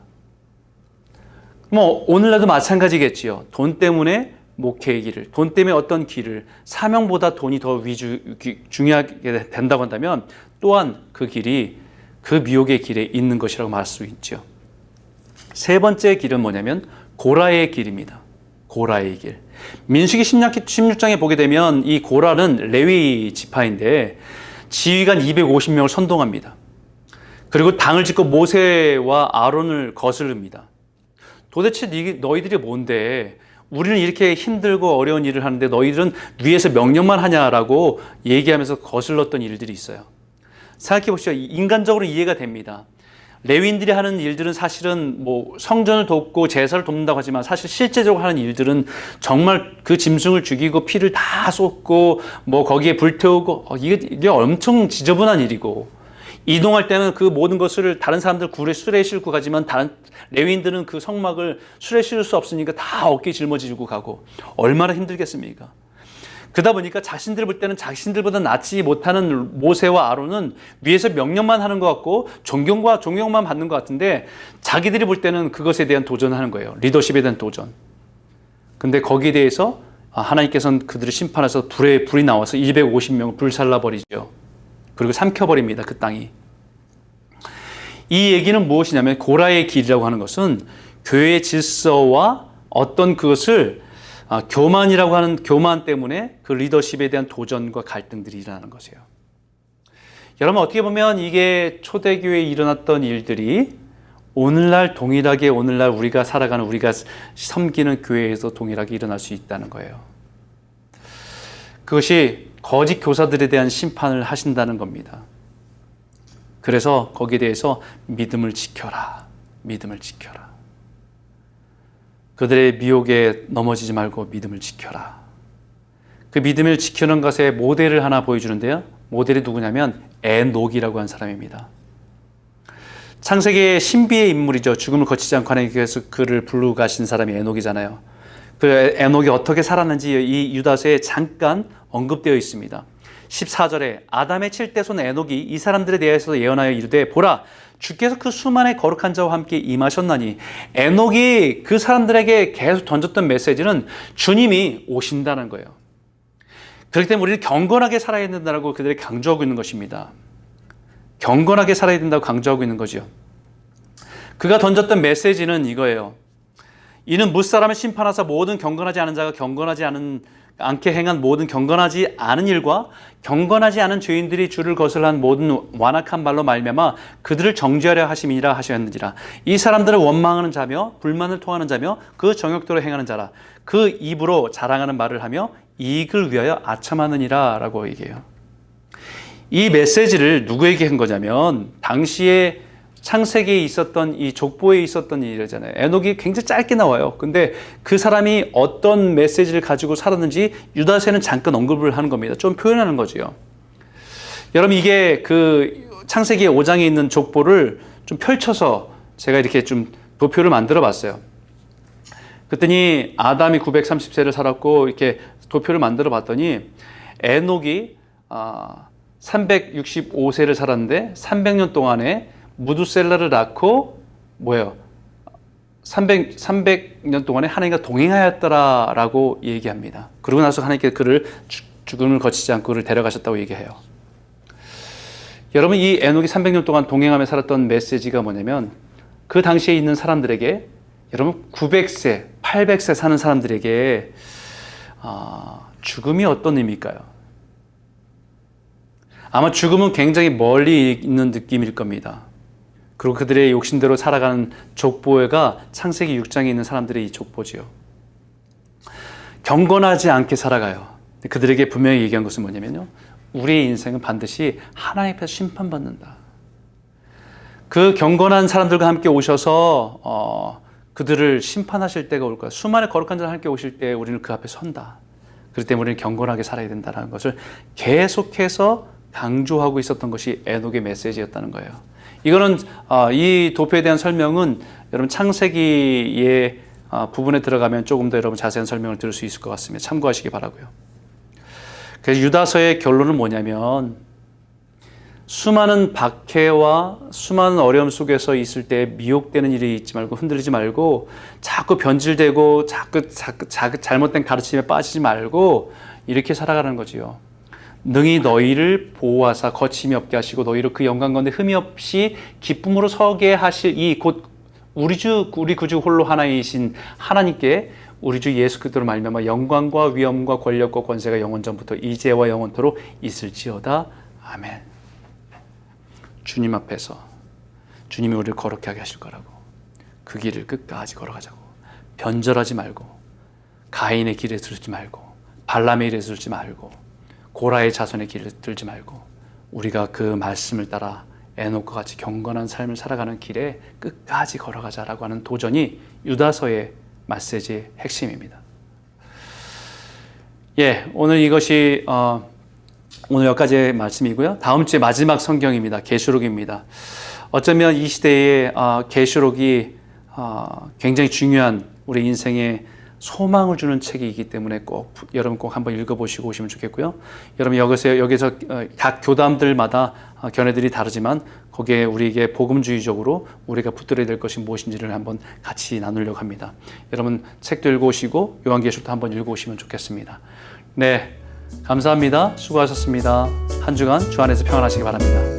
뭐 오늘날도 마찬가지겠지요. 돈 때문에 목회의 길을, 돈 때문에 어떤 길을, 사명보다 돈이 더 중요하게 된다고 한다면, 또한 그 길이 그 미혹의 길에 있는 것이라고 말할 수 있죠. 세 번째 길은 뭐냐면 고라의 길입니다. 고라의 길. 민수기 16장에 보게 되면 이 고라는 레위 지파인데 지휘관 250명을 선동합니다. 그리고 당을 짓고 모세와 아론을 거스릅니다. 도대체 너희들이 뭔데, 우리는 이렇게 힘들고 어려운 일을 하는데 너희들은 위에서 명령만 하냐라고 얘기하면서 거슬렀던 일들이 있어요. 생각해 보시죠. 인간적으로 이해가 됩니다. 레위인들이 하는 일들은 사실은 뭐 성전을 돕고 제사를 돕는다고 하지만 사실 실제적으로 하는 일들은 정말 그 짐승을 죽이고 피를 다 쏟고 뭐 거기에 불태우고 이게 엄청 지저분한 일이고, 이동할 때는 그 모든 것을 다른 사람들 수레에 싣고 가지만 다른 레위인들은 그 성막을 수레에 실을 수 없으니까 다 어깨에 짊어지고 가고 얼마나 힘들겠습니까? 그러다 보니까 자신들 볼 때는 자신들보다 낫지 못하는 모세와 아론은 위에서 명령만 하는 것 같고 존경만 받는 것 같은데, 자기들이 볼 때는 그것에 대한 도전을 하는 거예요. 리더십에 대한 도전. 근데 거기에 대해서 하나님께서는 그들을 심판해서 불이 나와서 250명을 불살라버리죠. 그리고 삼켜버립니다. 그 땅이. 이 얘기는 무엇이냐면, 고라의 길이라고 하는 것은 교회의 질서와 어떤 그것을 교만이라고 하는 교만 때문에 그 리더십에 대한 도전과 갈등들이 일어나는 것이에요. 여러분, 어떻게 보면 이게 초대교회에 일어났던 일들이 오늘날 동일하게 오늘날 우리가 살아가는, 우리가 섬기는 교회에서 동일하게 일어날 수 있다는 거예요. 그것이 거짓 교사들에 대한 심판을 하신다는 겁니다. 그래서 거기에 대해서 믿음을 지켜라. 믿음을 지켜라. 그들의 미혹에 넘어지지 말고 믿음을 지켜라. 그 믿음을 지키는 것의 모델을 하나 보여주는데요. 모델이 누구냐면 에녹이라고 한 사람입니다. 창세기의 신비의 인물이죠. 죽음을 거치지 않고 하나님께서 그를 부르고 가신 사람이 에녹이잖아요. 그 에녹이 어떻게 살았는지 이 유다서에 잠깐 언급되어 있습니다. 14절에 아담의 7대 손 에녹이 이 사람들에 대해서 예언하여 이르되, 보라, 주께서 그 수많은 거룩한 자와 함께 임하셨나니. 에녹이 그 사람들에게 계속 던졌던 메시지는 주님이 오신다는 거예요. 그렇기 때문에 우리는 경건하게 살아야 된다고 그들이 강조하고 있는 것입니다. 경건하게 살아야 된다고 강조하고 있는 거죠. 그가 던졌던 메시지는 이거예요. 이는 무사람을 심판하사 모든 경건하지 않은 자가 경건하지 않게 행한 모든 경건하지 않은 일과 경건하지 않은 죄인들이 주를 거슬한 모든 완악한 말로 말미암아 그들을 정죄하려 하심이니라 하셨느니라. 이 사람들은 원망하는 자며 불만을 토하는 자며 그 정욕대로 행하는 자라. 그 입으로 자랑하는 말을 하며 이익을 위하여 아첨하느니라 라고 얘기해요. 이 메시지를 누구에게 한 거냐면, 당시에 창세기에 있었던 이 족보에 있었던 일이잖아요. 에녹이 굉장히 짧게 나와요. 근데 그 사람이 어떤 메시지를 가지고 살았는지 유다서에는 잠깐 언급을 하는 겁니다. 좀 표현하는 거죠. 여러분, 이게 그 창세기 5장에 있는 족보를 좀 펼쳐서 제가 이렇게 좀 도표를 만들어 봤어요. 그랬더니 아담이 930세를 살았고, 이렇게 도표를 만들어 봤더니 에녹이 365세를 살았는데 300년 동안에 무두셀라를 낳고 300년 동안에 하나님과 동행하였더라라고 얘기합니다. 그러고 나서 하나님께서 그를 죽음을 거치지 않고 그를 데려가셨다고 얘기해요. 여러분, 이 에녹이 300년 동안 동행하며 살았던 메시지가 뭐냐면, 그 당시에 있는 사람들에게, 여러분 900세, 800세 사는 사람들에게 죽음이 어떤 의미일까요? 아마 죽음은 굉장히 멀리 있는 느낌일 겁니다. 그리고 그들의 욕심대로 살아가는 족보가 창세기 6장에 있는 사람들의 이 족보지요. 경건하지 않게 살아가요. 그들에게 분명히 얘기한 것은 뭐냐면요, 우리의 인생은 반드시 하나님 앞에서 심판받는다. 그 경건한 사람들과 함께 오셔서 그들을 심판하실 때가 올 거야. 수많은 거룩한 자와 함께 오실 때 우리는 그 앞에 선다. 그렇기 때문에 우리는 경건하게 살아야 된다는 것을 계속해서 강조하고 있었던 것이 에녹의 메시지였다는 거예요. 이거는 이 도표에 대한 설명은 여러분 창세기의 부분에 들어가면 조금 더 여러분 자세한 설명을 들을 수 있을 것 같습니다. 참고하시기 바라고요. 그래서 유다서의 결론은 뭐냐면, 수많은 박해와 수많은 어려움 속에서 있을 때 미혹되는 일이 있지 말고, 흔들리지 말고, 자꾸 변질되고 자꾸 잘못된 가르침에 빠지지 말고 이렇게 살아가는 거지요. 능히 너희를 보호하사 거침이 없게 하시고 너희를 그 영광 가운데 흠이 없이 기쁨으로 서게 하실 이 곧 우리 구주 홀로 하나이신 하나님께 우리 주 예수 그리스도로 말미암아 영광과 위엄과 권력과 권세가 영원전부터 이제와 영원토록 있을지어다. 아멘. 주님 앞에서 주님이 우리를 거룩하게 하게 하실 거라고, 그 길을 끝까지 걸어가자고. 변절하지 말고, 가인의 길에 들지 말고, 발람의 길에 들지 말고, 고라의 자손의 길을 들지 말고, 우리가 그 말씀을 따라 에녹과 같이 경건한 삶을 살아가는 길에 끝까지 걸어가자라고 하는 도전이 유다서의 메시지의 핵심입니다. 예, 오늘 이것이 오늘 여기까지의 말씀이고요. 다음 주에 마지막 성경입니다. 계시록입니다. 어쩌면 이 시대에 계시록이 굉장히 중요한 우리 인생에 소망을 주는 책이기 때문에 여러분 꼭 한번 읽어보시고 오시면 좋겠고요. 여러분 여기서 각 교담들마다 견해들이 다르지만 거기에 우리에게 복음주의적으로 우리가 붙들어야 될 것이 무엇인지를 한번 같이 나누려고 합니다. 여러분 책도 읽어오시고 요한계시록도 한번 읽어오시면 좋겠습니다. 네, 감사합니다. 수고하셨습니다. 한 주간 주 안에서 평안하시기 바랍니다.